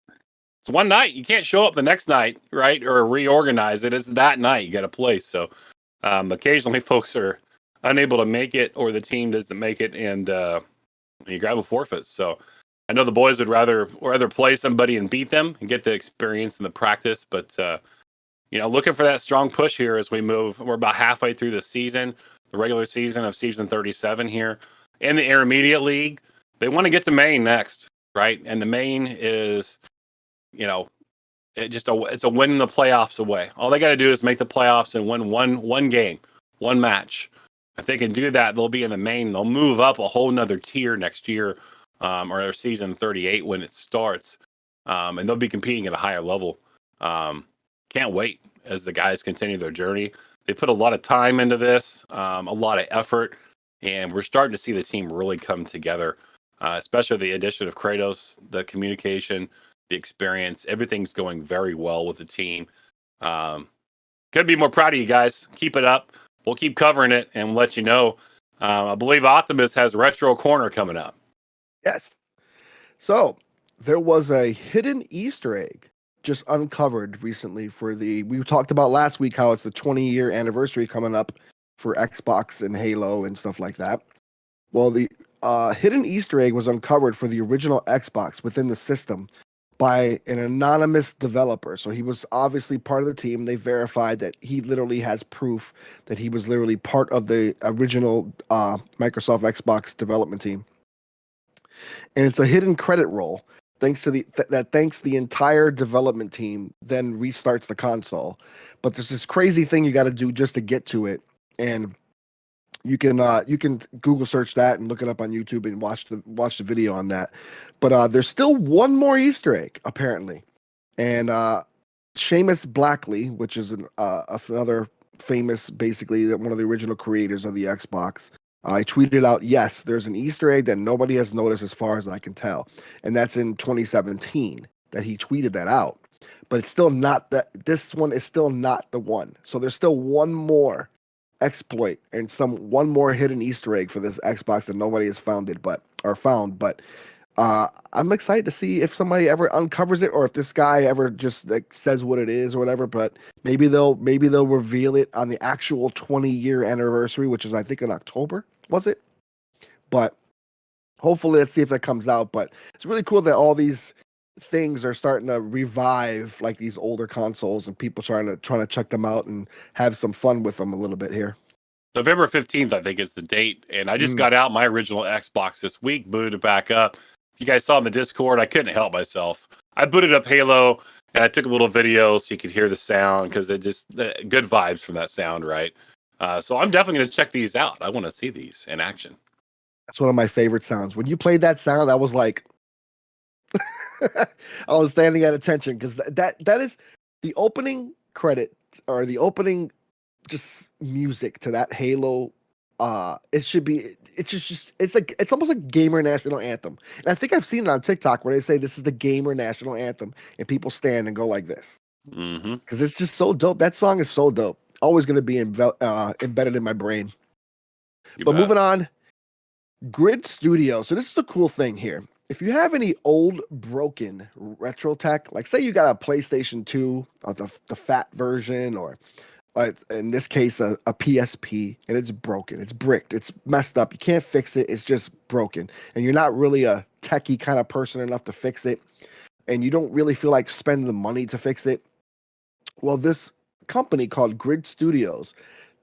It's one night. You can't show up the next night, right? Or reorganize it. It's that night you got to play. So occasionally folks are unable to make it, or the team doesn't make it, and you grab a forfeit. So I know the boys would rather play somebody and beat them and get the experience and the practice. But looking for that strong push here as we move. We're about halfway through the season. The regular season of season 37 here in the Intermediate League. They want to get to Maine next, right? And the Maine is, it's a win in the playoffs away. All they got to do is make the playoffs and win one game, one match. If they can do that, they'll be in the Maine. They'll move up a whole nother tier next year, or season 38 when it starts, and they'll be competing at a higher level. Can't wait as the guys continue their journey. They put a lot of time into this, a lot of effort, and we're starting to see the team really come together, especially the addition of Kratos, the communication, the experience. Everything's going very well with the team. Could be more proud of you guys. Keep it up. We'll keep covering it and let you know. I believe Optimus has Retro Corner coming up. Yes. So there was a hidden Easter egg just uncovered recently we talked about last week how it's the 20-year anniversary coming up for Xbox and Halo and stuff like that. Well, the hidden Easter egg was uncovered for the original Xbox within the system by an anonymous developer. So he was obviously part of the team. They verified that he literally has proof that he was literally part of the original Microsoft Xbox development team. And it's a hidden credit roll. Thanks to the entire development team then restarts the console. But there's this crazy thing you got to do just to get to it, and you can Google search that and look it up on YouTube and watch the video on that. But there's still one more Easter egg apparently, and Seamus Blackley, which is another famous, basically one of the original creators of the Xbox. I tweeted out, yes, there's an Easter egg that nobody has noticed as far as I can tell. And that's in 2017 that he tweeted that out. But it's still not this one is still not the one. So there's still one more exploit and one more hidden Easter egg for this Xbox that nobody has found. But I'm excited to see if somebody ever uncovers it or if this guy ever just says what it is or whatever. But maybe they'll reveal it on the actual 20-year anniversary, which is I think in October, was it? But hopefully, let's see if that comes out. But it's really cool that all these things are starting to revive like these older consoles and people trying to check them out and have some fun with them a little bit here. November 15th, I think, is the date. And I just got out my original Xbox this week, booted it back up. You guys saw in the Discord, I couldn't help myself. I booted up Halo and I took a little video so you could hear the sound because it just good vibes from that sound, right? So I'm definitely going to check these out. I want to see these in action. That's one of my favorite sounds. When you played that sound, I was like, I was standing at attention because that is the opening credit or the opening just music to that Halo. It should be. It's just. It's like it's almost like gamer national anthem. And I think I've seen it on TikTok where they say this is the gamer national anthem, and people stand and go like this because it's just so dope. That song is so dope. Always going to be embedded in my brain. But moving on, Grid Studio. So this is the cool thing here. If you have any old broken retro tech, like say you got a PlayStation 2, or the fat version, or in this case a PSP, and it's broken, it's bricked, it's messed up, you can't fix it, it's just broken, and you're not really a techie kind of person enough to fix it, and you don't really feel like spending the money to fix it, well, this company called Grid Studios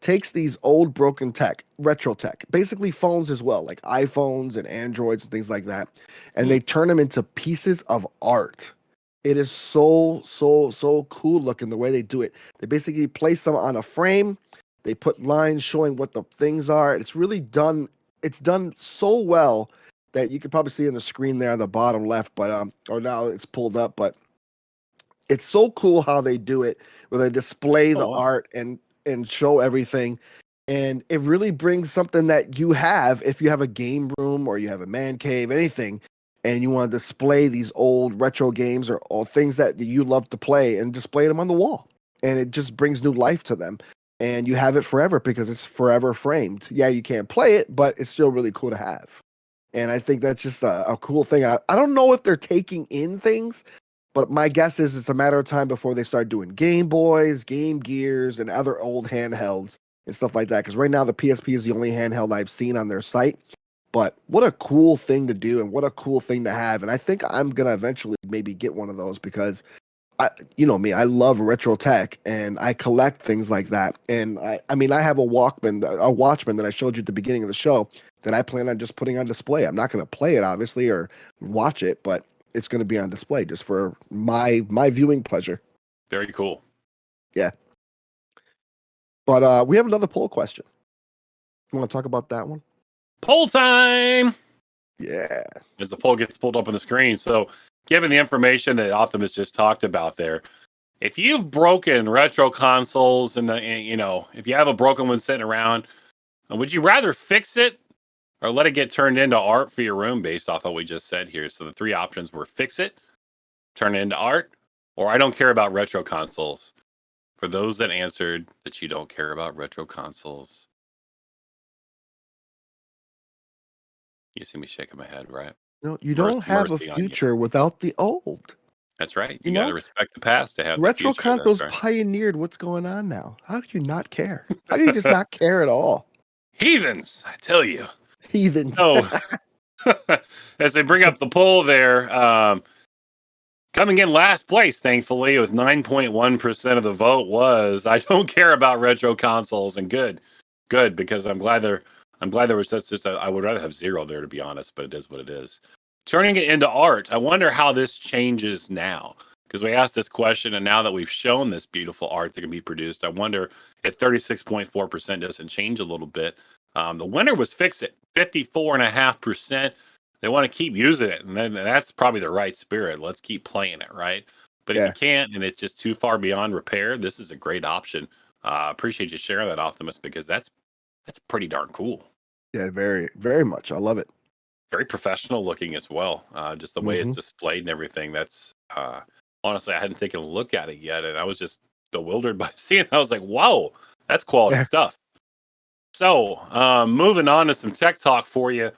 takes these old broken tech, retro tech, basically phones as well, like iPhones and Androids and things like that, and they turn them into pieces of art. It is so cool looking the way they do it. They basically place them on a frame. They put lines showing what the things are. It's really done. It's done so well that you can probably see on the screen there on the bottom left, but or now it's pulled up, but it's so cool how they do it, where they display the art and show everything. And it really brings something that you have if you have a game room or you have a man cave, anything, and you want to display these old retro games or things that you love to play and display them on the wall. And it just brings new life to them. And you have it forever because it's forever framed. Yeah, you can't play it, but it's still really cool to have. And I think that's just a cool thing. I don't know if they're taking in things, but my guess is it's a matter of time before they start doing Game Boys, Game Gears, and other old handhelds and stuff like that. Because right now the PSP is the only handheld I've seen on their site. But what a cool thing to do and what a cool thing to have. And I think I'm going to eventually maybe get one of those because, you know me, I love retro tech and I collect things like that. And I mean, I have a Watchman that I showed you at the beginning of the show that I plan on just putting on display. I'm not going to play it, obviously, or watch it, but it's going to be on display just for my viewing pleasure. Very cool. Yeah. But we have another poll question. You want to talk about that one? Poll time! Yeah. As the poll gets pulled up on the screen. So, given the information that Optimus just talked about there, if you've broken retro consoles and if you have a broken one sitting around, would you rather fix it or let it get turned into art for your room based off what we just said here? So the three options were fix it, turn it into art, or I don't care about retro consoles. For those that answered that you don't care about retro consoles. You see me shaking my head, right? No, you don't have a future without the old. That's right. You got to respect the past to have retro the future. consoles pioneered what's going on now. How do you not care? How do you just not care at all? Heathens, I tell you. Heathens. So, as they bring up the poll there, coming in last place, thankfully, with 9.1% of the vote was I don't care about retro consoles, and good, because I'm glad there was just I would rather have zero there, to be honest, but it is what it is. Turning it into art, I wonder how this changes now, because we asked this question, and now that we've shown this beautiful art that can be produced, I wonder if 36.4% doesn't change a little bit. The winner was Fix It, 54.5%. They want to keep using it, and then that's probably the right spirit. Let's keep playing it, right? But if you can't, and it's just too far beyond repair, this is a great option. Appreciate you sharing that, Optimus, because that's pretty darn cool. Yeah, very, very much. I love it. Very professional looking as well. Just the way it's displayed and everything. That's honestly, I hadn't taken a look at it yet, and I was just bewildered by seeing it. I was like, wow, that's quality stuff. So, moving on to some tech talk for you.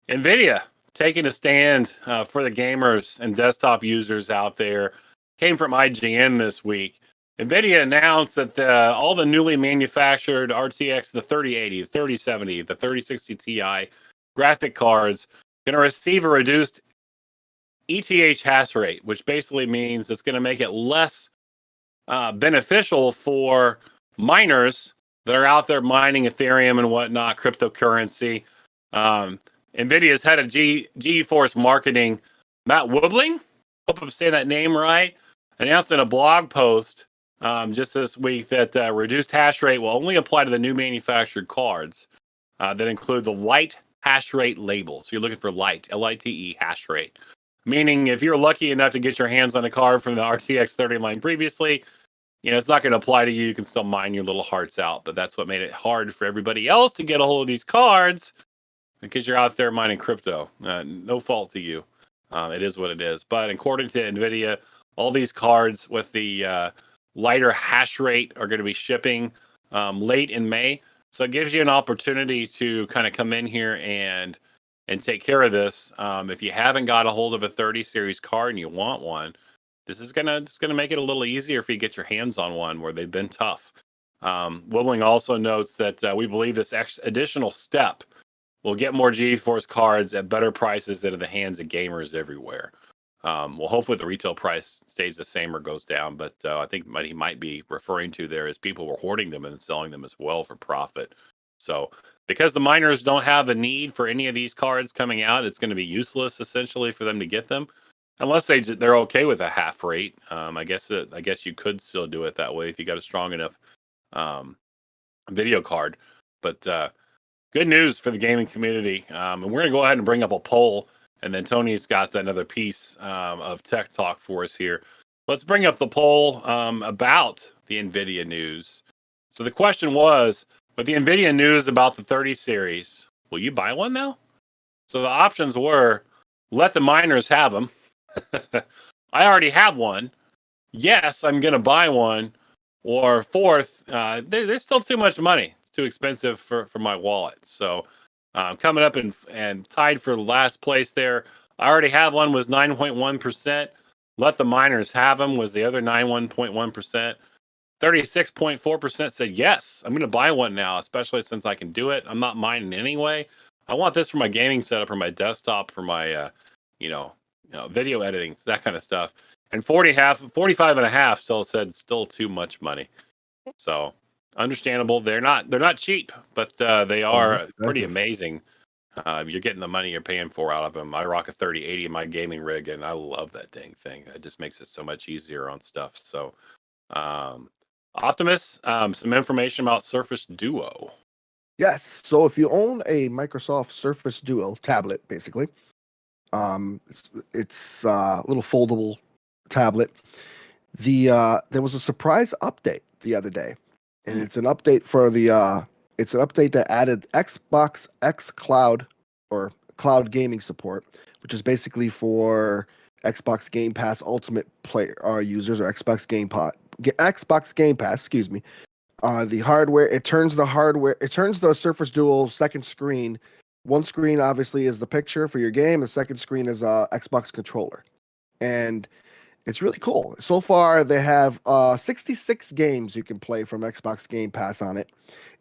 NVIDIA taking a stand for the gamers and desktop users out there. Came from IGN this week. NVIDIA announced that all the newly manufactured RTX, the 3080, the 3070, the 3060 Ti graphic cards going to receive a reduced ETH hash rate, which basically means it's going to make it less beneficial for miners that are out there mining Ethereum and whatnot, cryptocurrency. NVIDIA's head of GeForce marketing, Matt Woobling, hope I'm saying that name right, announced in a blog post just this week that reduced hash rate will only apply to the new manufactured cards that include the light hash rate label. So you're looking for light, LITE hash rate. Meaning if you're lucky enough to get your hands on a card from the RTX 30 line previously, it's not going to apply to you. You can still mine your little hearts out. But that's what made it hard for everybody else to get a hold of these cards because you're out there mining crypto. No fault to you. It is what it is. But according to NVIDIA, all these cards with the lighter hash rate are going to be shipping late in May. So it gives you an opportunity to kind of come in here and take care of this. If you haven't got a hold of a 30 series card and you want one, this is gonna make it a little easier if you get your hands on one where they've been tough. Woodling also notes that we believe this additional step will get more GeForce cards at better prices into the hands of gamers everywhere. Well, hopefully the retail price stays the same or goes down, but I think what he might be referring to there is people were hoarding them and selling them as well for profit. So because the miners don't have a need for any of these cards coming out, it's going to be useless essentially for them to get them, unless they're okay with a half rate. I guess you could still do it that way if you got a strong enough video card. But good news for the gaming community, and we're going to go ahead and bring up a poll. And then Tony's got another piece of tech talk for us here. Let's bring up the poll about the NVIDIA news. So the question was, with the NVIDIA news about the 30 series, will you buy one now? So the options were, let the miners have them. I already have one. Yes, I'm going to buy one. Or fourth, there's still too much money. It's too expensive for my wallet. So coming up and tied for last place there. I already have one, was 9.1%. Let the miners have them was the other 91.1%. 36.4% said, yes, I'm going to buy one now, especially since I can do it. I'm not mining anyway. I want this for my gaming setup, for my desktop, for my, video editing, that kind of stuff. And 45.5% still said still too much money. So understandable. They're not cheap, but they are pretty amazing. You're getting the money you're paying for out of them. I rock a 3080 in my gaming rig, and I love that dang thing. It just makes it so much easier on stuff. So, Optimus, some information about Surface Duo. Yes. So if you own a Microsoft Surface Duo tablet, basically, it's a little foldable tablet. There was a surprise update the other day, and it's an update for it's an update that added Xbox X Cloud or cloud gaming support, which is basically for Xbox Game Pass Ultimate player users, or Xbox Game Pass, excuse me. The hardware, it turns the Surface Duo second screen. One screen obviously is the picture for your game. The second screen is a Xbox controller, and it's really cool. So far, they have 66 games you can play from Xbox Game Pass on it,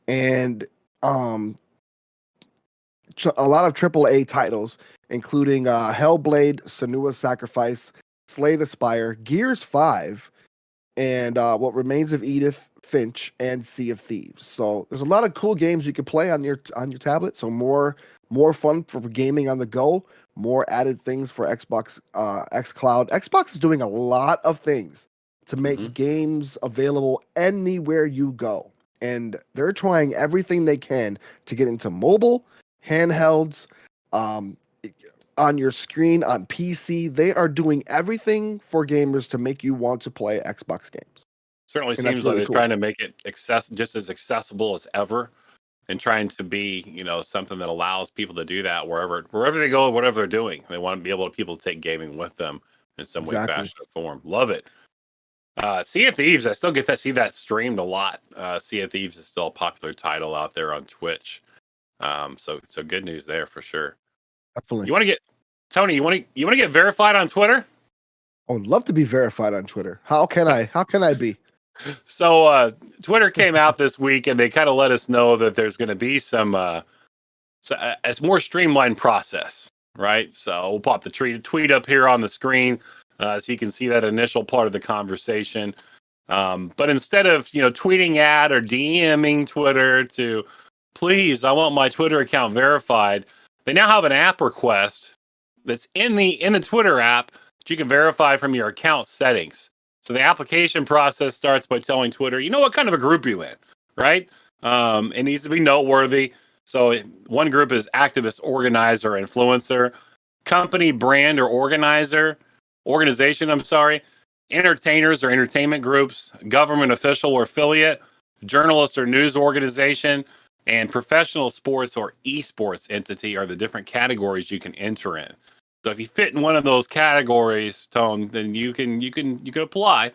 and a lot of AAA titles, including Hellblade, Senua's Sacrifice, Slay the Spire, Gears 5, and What Remains of Edith Finch, and Sea of Thieves. So there's a lot of cool games you can play on your tablet. So more fun for gaming on the go. More added things for Xbox X Cloud. Xbox is doing a lot of things to make games available anywhere you go, and they're trying everything they can to get into mobile, handhelds, on your screen, on PC. They are doing everything for gamers to make you want to play Xbox games. Certainly seems like they're trying to make it just as accessible as ever, and trying to be, something that allows people to do that wherever they go, whatever they're doing. They want to be able to people to take gaming with them in some way, fashion, or form. Love it. Sea of Thieves, I still see that streamed a lot. Sea of Thieves is still a popular title out there on Twitch. So good news there for sure. Definitely. You want to get Tony? You want to get verified on Twitter? I would love to be verified on Twitter. How can I be? So Twitter came out this week, and they kind of let us know that there's going to be some it's more streamlined process, right? So we'll pop the tweet up here on the screen so you can see that initial part of the conversation. But instead of tweeting at or DMing Twitter to, please, I want my Twitter account verified, they now have an app request that's in the Twitter app that you can verify from your account settings. So the application process starts by telling Twitter, you know what kind of a group you in, right? It needs to be noteworthy. So one group is activist, organizer, influencer, company, brand, or organization, entertainers or entertainment groups, government official or affiliate, journalist or news organization, and professional sports or esports entity are the different categories you can enter in. So if you fit in one of those categories, Tone, then you can apply.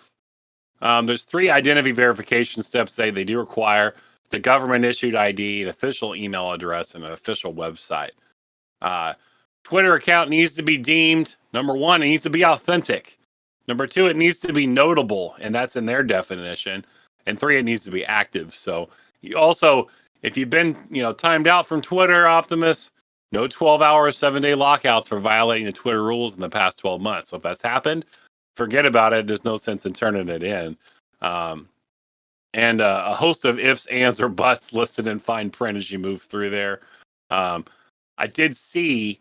There's 3 identity verification steps they do require: the government issued ID, an official email address, and an official website. Twitter account needs to be deemed, number 1, it needs to be authentic. Number 2, it needs to be notable, and that's in their definition. And 3, it needs to be active. So you also, if you've been, timed out from Twitter, Optimus, no 12-hour, 7-day lockouts for violating the Twitter rules in the past 12 months. So if that's happened, forget about it. There's no sense in turning it in. And a host of ifs, ands, or buts listed in fine print as you move through there. I did see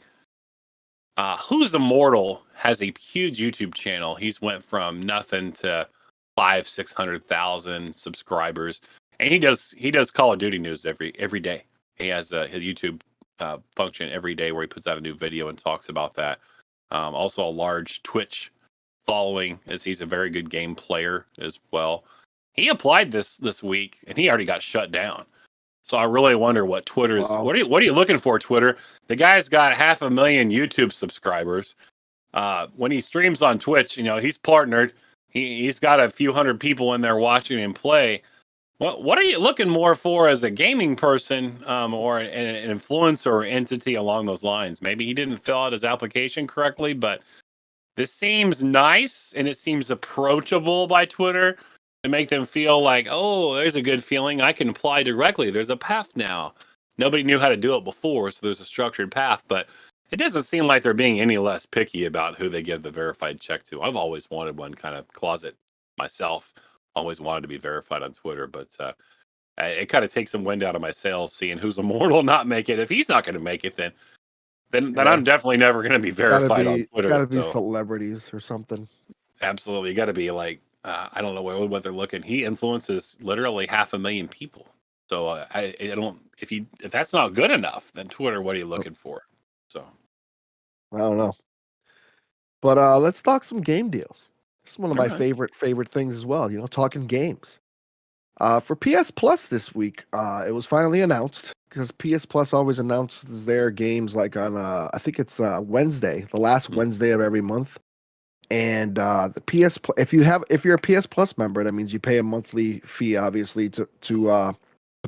Who's Immortal has a huge YouTube channel. He's went from nothing to 500,000-600,000 subscribers, and he does Call of Duty news every day. He has his YouTube function every day where he puts out a new video and talks about that. Also a large Twitch following, as he's a very good game player as well. He applied this week and he already got shut down. So I really wonder what Twitter's. Wow. What are you looking for, Twitter? The guy's got 500,000 YouTube subscribers. When he streams on Twitch, he's partnered. He's got a few hundred people in there watching him play. What are you looking more for as a gaming person, or an influencer or entity along those lines? Maybe he didn't fill out his application correctly, but this seems nice and it seems approachable by Twitter to make them feel like, oh, there's a good feeling. I can apply directly. There's a path now. Nobody knew how to do it before, so there's a structured path. But it doesn't seem like they're being any less picky about who they give the verified check to. I've always wanted one kind of closet myself. Always wanted to be verified on Twitter, but it kind of takes some wind out of my sails seeing Who's Immortal not make it. If he's not going to make it, then I'm definitely never going to be verified on Twitter. Gotta be celebrities or something. Absolutely, got to be like. I don't know what they're looking. He influences literally 500,000 people. So I don't. If that's not good enough, then Twitter, what are you looking for? So I don't know. But let's talk some game deals. This is one of my favorite things as well. Talking games. For PS Plus this week, it was finally announced, because PS Plus always announces their games like on I think it's Wednesday, the last Wednesday of every month. And the PS if you're a PS Plus member, that means you pay a monthly fee, obviously, to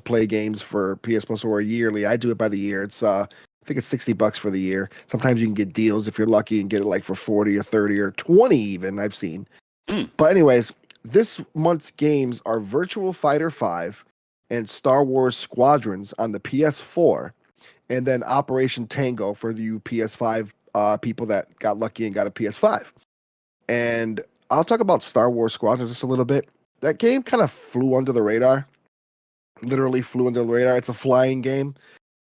play games for PS Plus, or a yearly. I do it by the year. It's I think it's $60 for the year. Sometimes you can get deals if you're lucky and get it like for 40 or 30 or 20 even, I've seen. But anyways, this month's games are Virtual Fighter 5 and Star Wars Squadrons on the PS4, and then Operation Tango for the PS5 people that got lucky and got a PS5. And I'll talk about Star Wars Squadrons just a little bit. That game kind of flew under the radar. Literally flew under the radar. It's a flying game.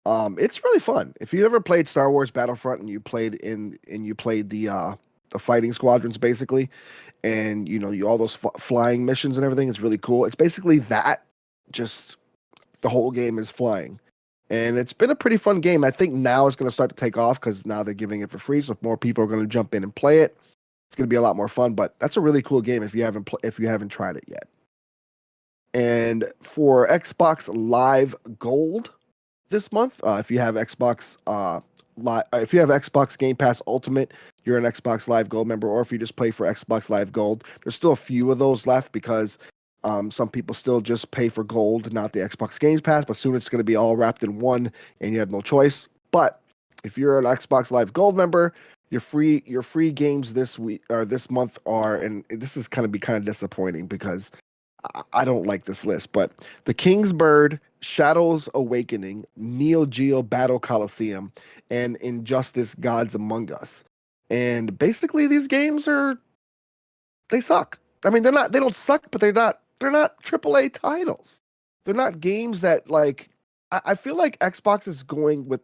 It's really fun. If you ever played Star Wars Battlefront and you played the fighting squadrons, basically, and you all those flying missions and everything, it's really cool. It's basically that, just the whole game is flying. And it's been a pretty fun game. I think now it's going to start to take off because now they're giving it for free, so more people are going to jump in and play it. It's going to be a lot more fun, but that's a really cool game if you haven't tried it yet. And for Xbox Live Gold this month, if you have Xbox Game Pass Ultimate, you're an Xbox Live Gold member, or if you just play for Xbox Live Gold, there's still a few of those left because some people still just pay for Gold, not the Xbox Game Pass, but soon it's going to be all wrapped in one and you have no choice. But if you're an Xbox Live Gold member, your free games this week or this month are, and this is kind of disappointing because I don't like this list, but The King's Bird, Shadows Awakening, Neo Geo Battle Coliseum, and Injustice: Gods Among Us. And basically these games they suck. I mean, they don't suck, but they're not AAA titles. They're not games that, like, I feel like Xbox is going with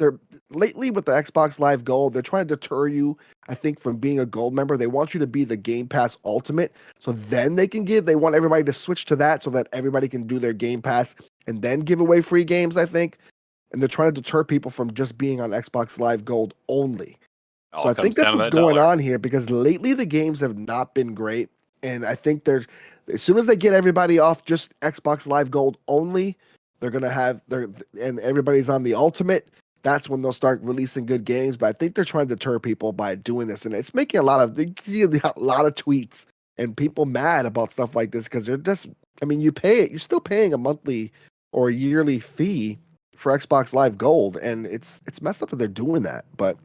they're lately with the Xbox Live Gold, they're trying to deter you, I think, from being a gold member. They want you to be the Game Pass Ultimate, so then they want everybody to switch to that so that everybody can do their Game Pass and then give away free games, I think. And they're trying to deter people from just being on Xbox Live Gold only. So I think that's what's going on here, because lately the games have not been great. And I think as soon as they get everybody off just Xbox Live Gold only, they're going to have and everybody's on the Ultimate. That's when they'll start releasing good games. But I think they're trying to deter people by doing this. And it's making a lot of tweets and people mad about stuff like this, because they're just, I mean, you're still paying a monthly or a yearly fee for Xbox Live Gold. And it's messed up that they're doing that, but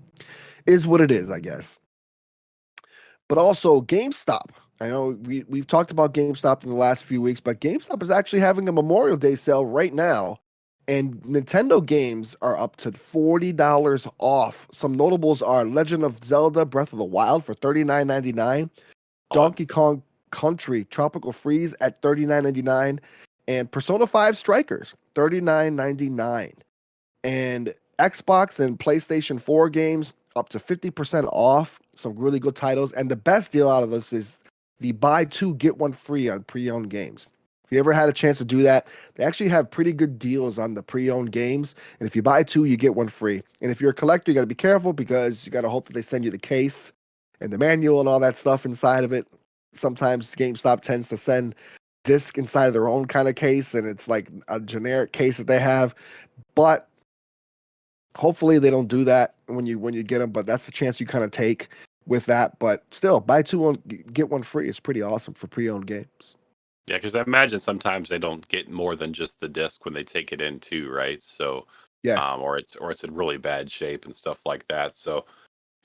is what it is, I guess. But also GameStop. I know we've talked about GameStop in the last few weeks, but GameStop is actually having a Memorial Day sale right now, and Nintendo games are up to $40 off. Some notables are Legend of Zelda Breath of the Wild for $39.99, Donkey Kong Country Tropical Freeze at $39.99, and Persona 5 Strikers $39.99. And Xbox and PlayStation 4 games up to 50% off. Some really good titles. And the best deal out of this is the buy two, get one free on pre-owned games. If you ever had a chance to do that, they actually have pretty good deals on the pre-owned games. And if you buy two, you get one free. And if you're a collector, you got to be careful, because you got to hope that they send you the case and the manual and all that stuff inside of it. Sometimes GameStop tends to send disc inside of their own kind of case, and it's like a generic case that they have. But hopefully they don't do that when you get them, but that's the chance you kind of take with that. But still, buy two, get one free. It's pretty awesome for pre-owned games. Yeah, because I imagine sometimes they don't get more than just the disc when they take it in too, right? So yeah, or it's in really bad shape and stuff like that. So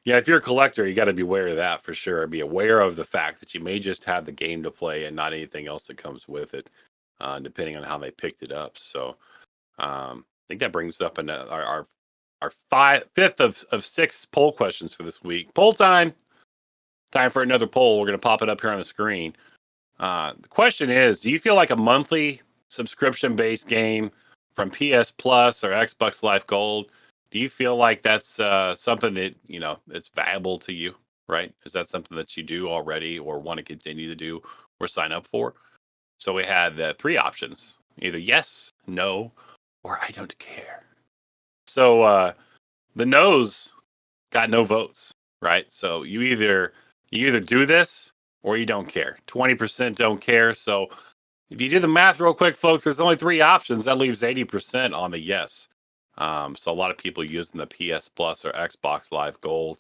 yeah, if you're a collector, you got to be aware of that for sure. Be aware of the fact that you may just have the game to play and not anything else that comes with it, depending on how they picked it up. So I think that brings up our fifth of six poll questions for this week. Poll time. Time for another poll. We're going to pop it up here on the screen. The question is, do you feel like a monthly subscription-based game from PS Plus or Xbox Live Gold, do you feel like that's something that, it's valuable to you, right? Is that something that you do already or want to continue to do or sign up for? So we had three options. Either yes, no, or I don't care. So the no's got no votes, right? So you either do this or you don't care. 20% don't care. So if you do the math real quick, folks, there's only three options. That leaves 80% on the yes. So a lot of people using the PS Plus or Xbox Live Gold.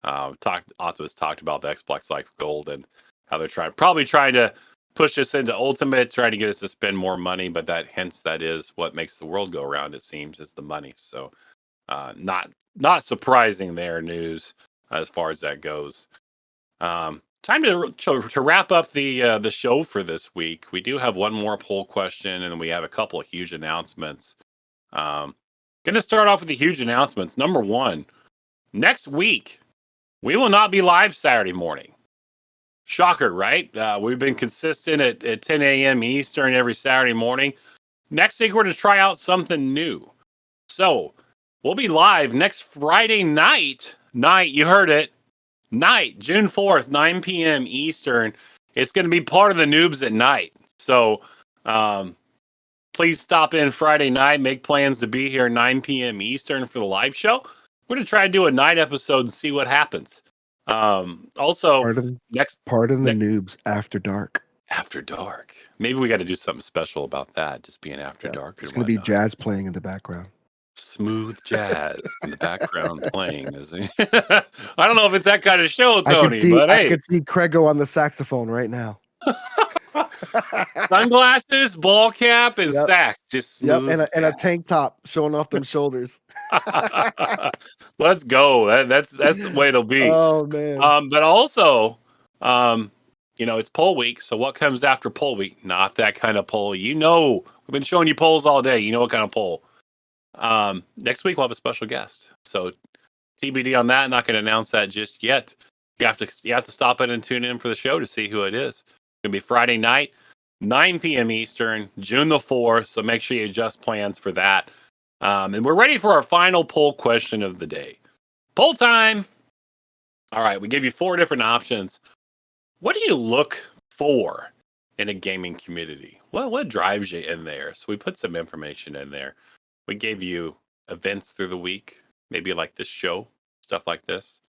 Optimus talked about the Xbox Live Gold and how they're probably trying to push us into Ultimate, trying to get us to spend more money. But that is what makes the world go around, it seems, is the money. So not surprising there, news as far as that goes. Time to wrap up the show for this week. We do have one more poll question, and then we have a couple of huge announcements. Going to start off with the huge announcements. Number one, next week we will not be live Saturday morning. Shocker, right? We've been consistent at 10 a.m. Eastern every Saturday morning. Next week we're going to try out something new. So we'll be live next Friday night. You heard it. Night, June 4th, 9 p.m. Eastern. It's going to be part of the Noobs at Night. So please stop in Friday night. Make plans to be here 9 p.m. Eastern for the live show. We're going to try to do a night episode and see what happens. Also, pardon the Noobs After Dark. After dark. Maybe we got to do something special about that. Just being after dark. It's going to be jazz playing in the background. Smooth jazz in the background playing. I don't know if it's that kind of show, Tony. I could see Csgo on the saxophone right now. Sunglasses, ball cap, and sax. Just smooth. And a tank top showing off them shoulders. Let's go. That's the way it'll be. Oh man. But also, it's poll week. So what comes after poll week? Not that kind of poll. We've been showing you polls all day. You know what kind of poll. Next week we'll have a special guest. So TBD on that. Not going to announce that just yet. You have to stop in and tune in for the show to see who it is. It's going to be Friday night, 9 p.m. Eastern, June the 4th. So make sure you adjust plans for that. And we're ready for our final poll question of the day. Poll time. All right, we give you 4 different options. What do you look for in a gaming community? What drives you in there? So we put some information in there. We gave you events through the week, maybe like this show, stuff like this.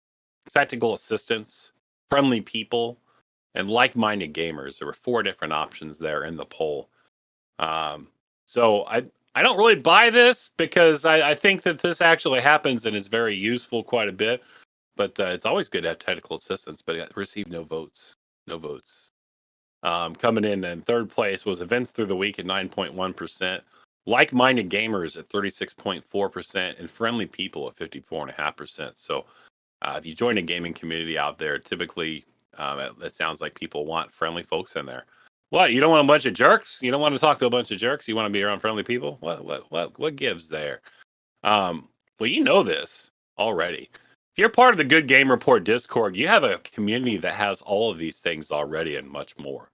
Tactical assistance, friendly people, and like-minded gamers. There were 4 different options there in the poll. So I don't really buy this because I think that this actually happens and is very useful quite a bit. But it's always good to have technical assistance, but it received no votes. No votes. Coming in third place was events through the week at 9.1%, like-minded gamers at 36.4%, and friendly people at 54.5%. So if you join a gaming community out there, typically it sounds like people want friendly folks in there. What? You don't want a bunch of jerks? You don't want to talk to a bunch of jerks? You want to be around friendly people? What gives there? Well, you know this already. If you're part of the Good Game Report Discord, you have a community that has all of these things already and much more.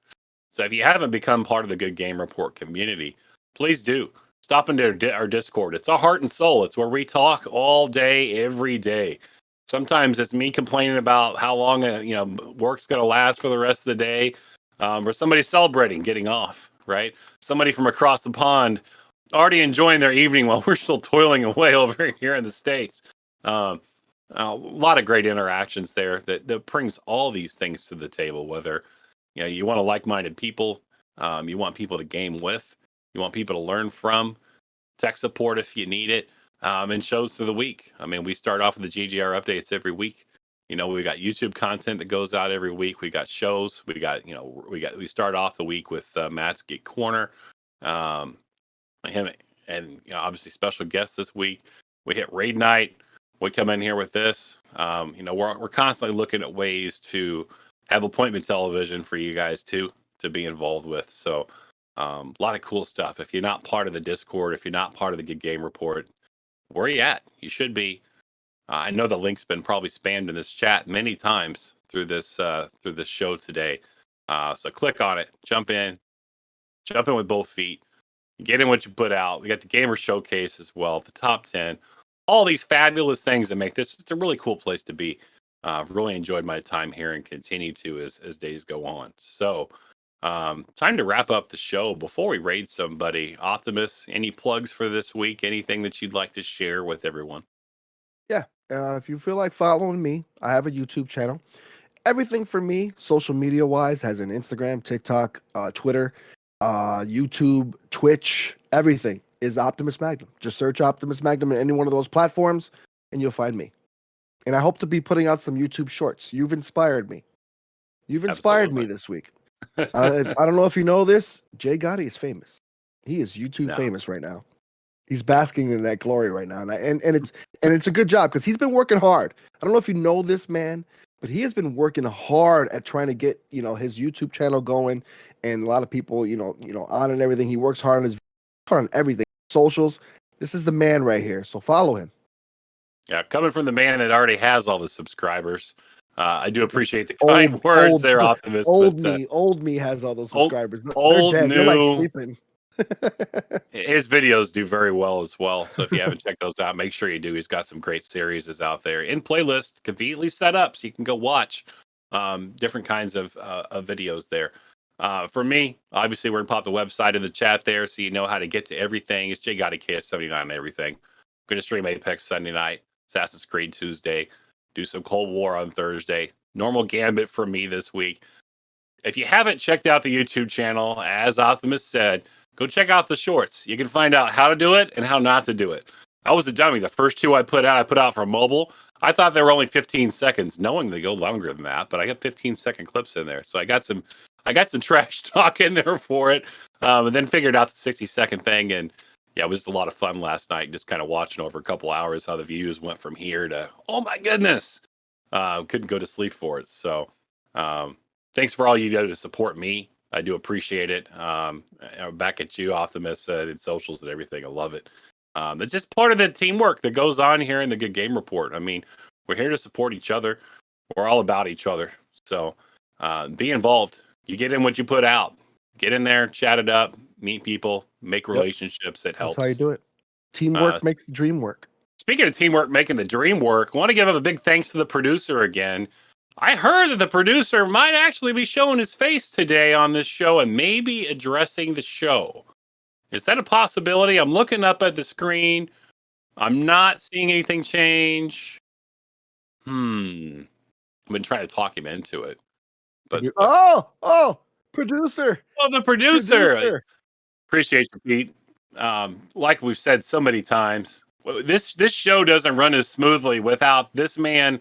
So if you haven't become part of the Good Game Report community, please do. Stop into our Discord. It's our heart and soul. It's where we talk all day, every day. Sometimes it's me complaining about how long work's going to last for the rest of the day, or somebody celebrating getting off, right? Somebody from across the pond already enjoying their evening while we're still toiling away over here in the States. A lot of great interactions there that brings all these things to the table, whether you want a like-minded people, you want people to game with, you want people to learn from, tech support if you need it, and shows through the week. I mean, we start off with the GGR updates every week. We got YouTube content that goes out every week. We got shows. We start off the week with Matt's Geek Corner, him, and obviously special guests this week. We hit raid night. We come in here with this. We're constantly looking at ways to have appointment television for you guys to be involved with. So a lot of cool stuff. If you're not part of the Discord, if you're not part of the Good Game Report, where are you at? You should be. I know the link's been probably spammed in this chat many times through this show today. So click on it, jump in with both feet, get in what you put out. We got the Gamer Showcase as well, the top 10. All these fabulous things that make this, it's a really cool place to be. I've really enjoyed my time here and continue to as days go on. So, time to wrap up the show. Before we raid somebody, Optimus, any plugs for this week? Anything that you'd like to share with everyone? Yeah. If you feel like following me, I have a YouTube channel. Everything for me, social media wise, has an Instagram, TikTok, Twitter, YouTube, Twitch, everything is Optimus Magnum. Just search Optimus Magnum in any one of those platforms and you'll find me. And I hope to be putting out some YouTube shorts. You've inspired me. You've inspired me this week. I don't know if you know this. JGotti is famous. He is YouTube famous right now. He's basking in that glory right now. And it's a good job because he's been working hard. I don't know if you know this man, but he has been working hard at trying to get, his YouTube channel going, and a lot of people, on and everything. He works hard on everything. Socials. This is the man right here. So follow him. Yeah, coming from the man that already has all the subscribers. I do appreciate the kind words there, Optimus. Old me has all those subscribers. Old, they're dead. new. They're like sleeping. His videos do very well as well. So if you haven't checked those out, make sure you do. He's got some great series out there in playlist, conveniently set up so you can go watch different kinds of videos there. For me, obviously, we're going to pop the website in the chat there so you know how to get to everything. It's JGotti KS79 on everything. I'm going to stream Apex Sunday night, Assassin's Creed Tuesday, do some Cold War on Thursday. Normal Gambit for me this week. If you haven't checked out the YouTube channel, as Optimus said, go check out the shorts. You can find out how to do it and how not to do it. I was a dummy. The first 2 I put out for mobile. I thought they were only 15 seconds, knowing they go longer than that, but I got 15-second clips in there. So I got some trash talk in there for it, and then figured out the 60-second thing. And yeah, it was a lot of fun last night, just kind of watching over a couple hours how the views went from here to, oh my goodness, couldn't go to sleep for it. So thanks for all you do to support me. I do appreciate it. Back at you, Optimus, and socials and everything. I love it. It's just part of the teamwork that goes on here in the Good Game Report. I mean, we're here to support each other. We're all about each other. So be involved. You get in what you put out. Get in there, chat it up, meet people, make relationships. It helps. That's how you do it. Teamwork makes the dream work. Speaking of teamwork making the dream work, I want to give a big thanks to the producer again. I heard that the producer might actually be showing his face today on this show and maybe addressing the show. Is that a possibility? I'm looking up at the screen. I'm not seeing anything change. I've been trying to talk him into it. But Producer. Oh, the producer. Appreciate you, Pete. Like we've said so many times, this show doesn't run as smoothly without this man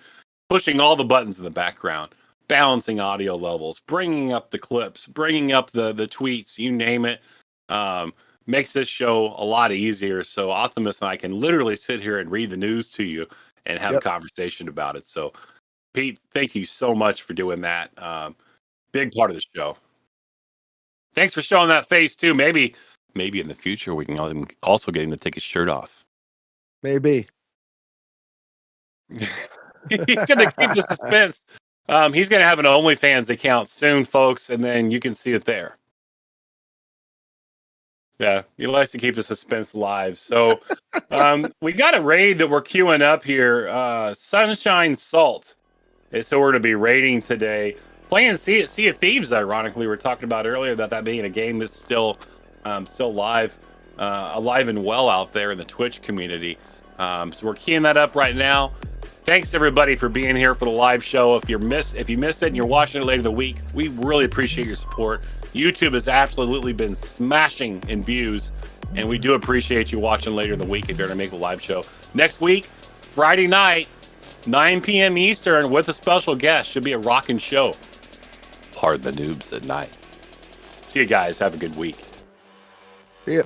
pushing all the buttons in the background, balancing audio levels, bringing up the clips, bringing up the tweets, you name it. Makes this show a lot easier. So Optimus and I can literally sit here and read the news to you and have a conversation about it. So Pete, thank you so much for doing that. Big part of the show. Thanks for showing that face too. Maybe in the future we can also get him to take his shirt off. Maybe. He's gonna keep the suspense. He's gonna have an OnlyFans account soon, folks, and then you can see it there. Yeah, he likes to keep the suspense live. So we got a raid that we're queuing up here. Sunshine Salt. So we're going to be raiding today. Playing Sea of Thieves, ironically. We were talking about earlier about that being a game that's still live, alive and well out there in the Twitch community. So we're keying that up right now. Thanks everybody for being here for the live show. If you missed it and you're watching it later in the week, we really appreciate your support. YouTube has absolutely been smashing in views, and we do appreciate you watching later in the week if you're going to make the live show. Next week, Friday night, 9 p.m. Eastern, with a special guest. Should be a rocking show. Pardon the noobs at night. See you guys. Have a good week. See ya.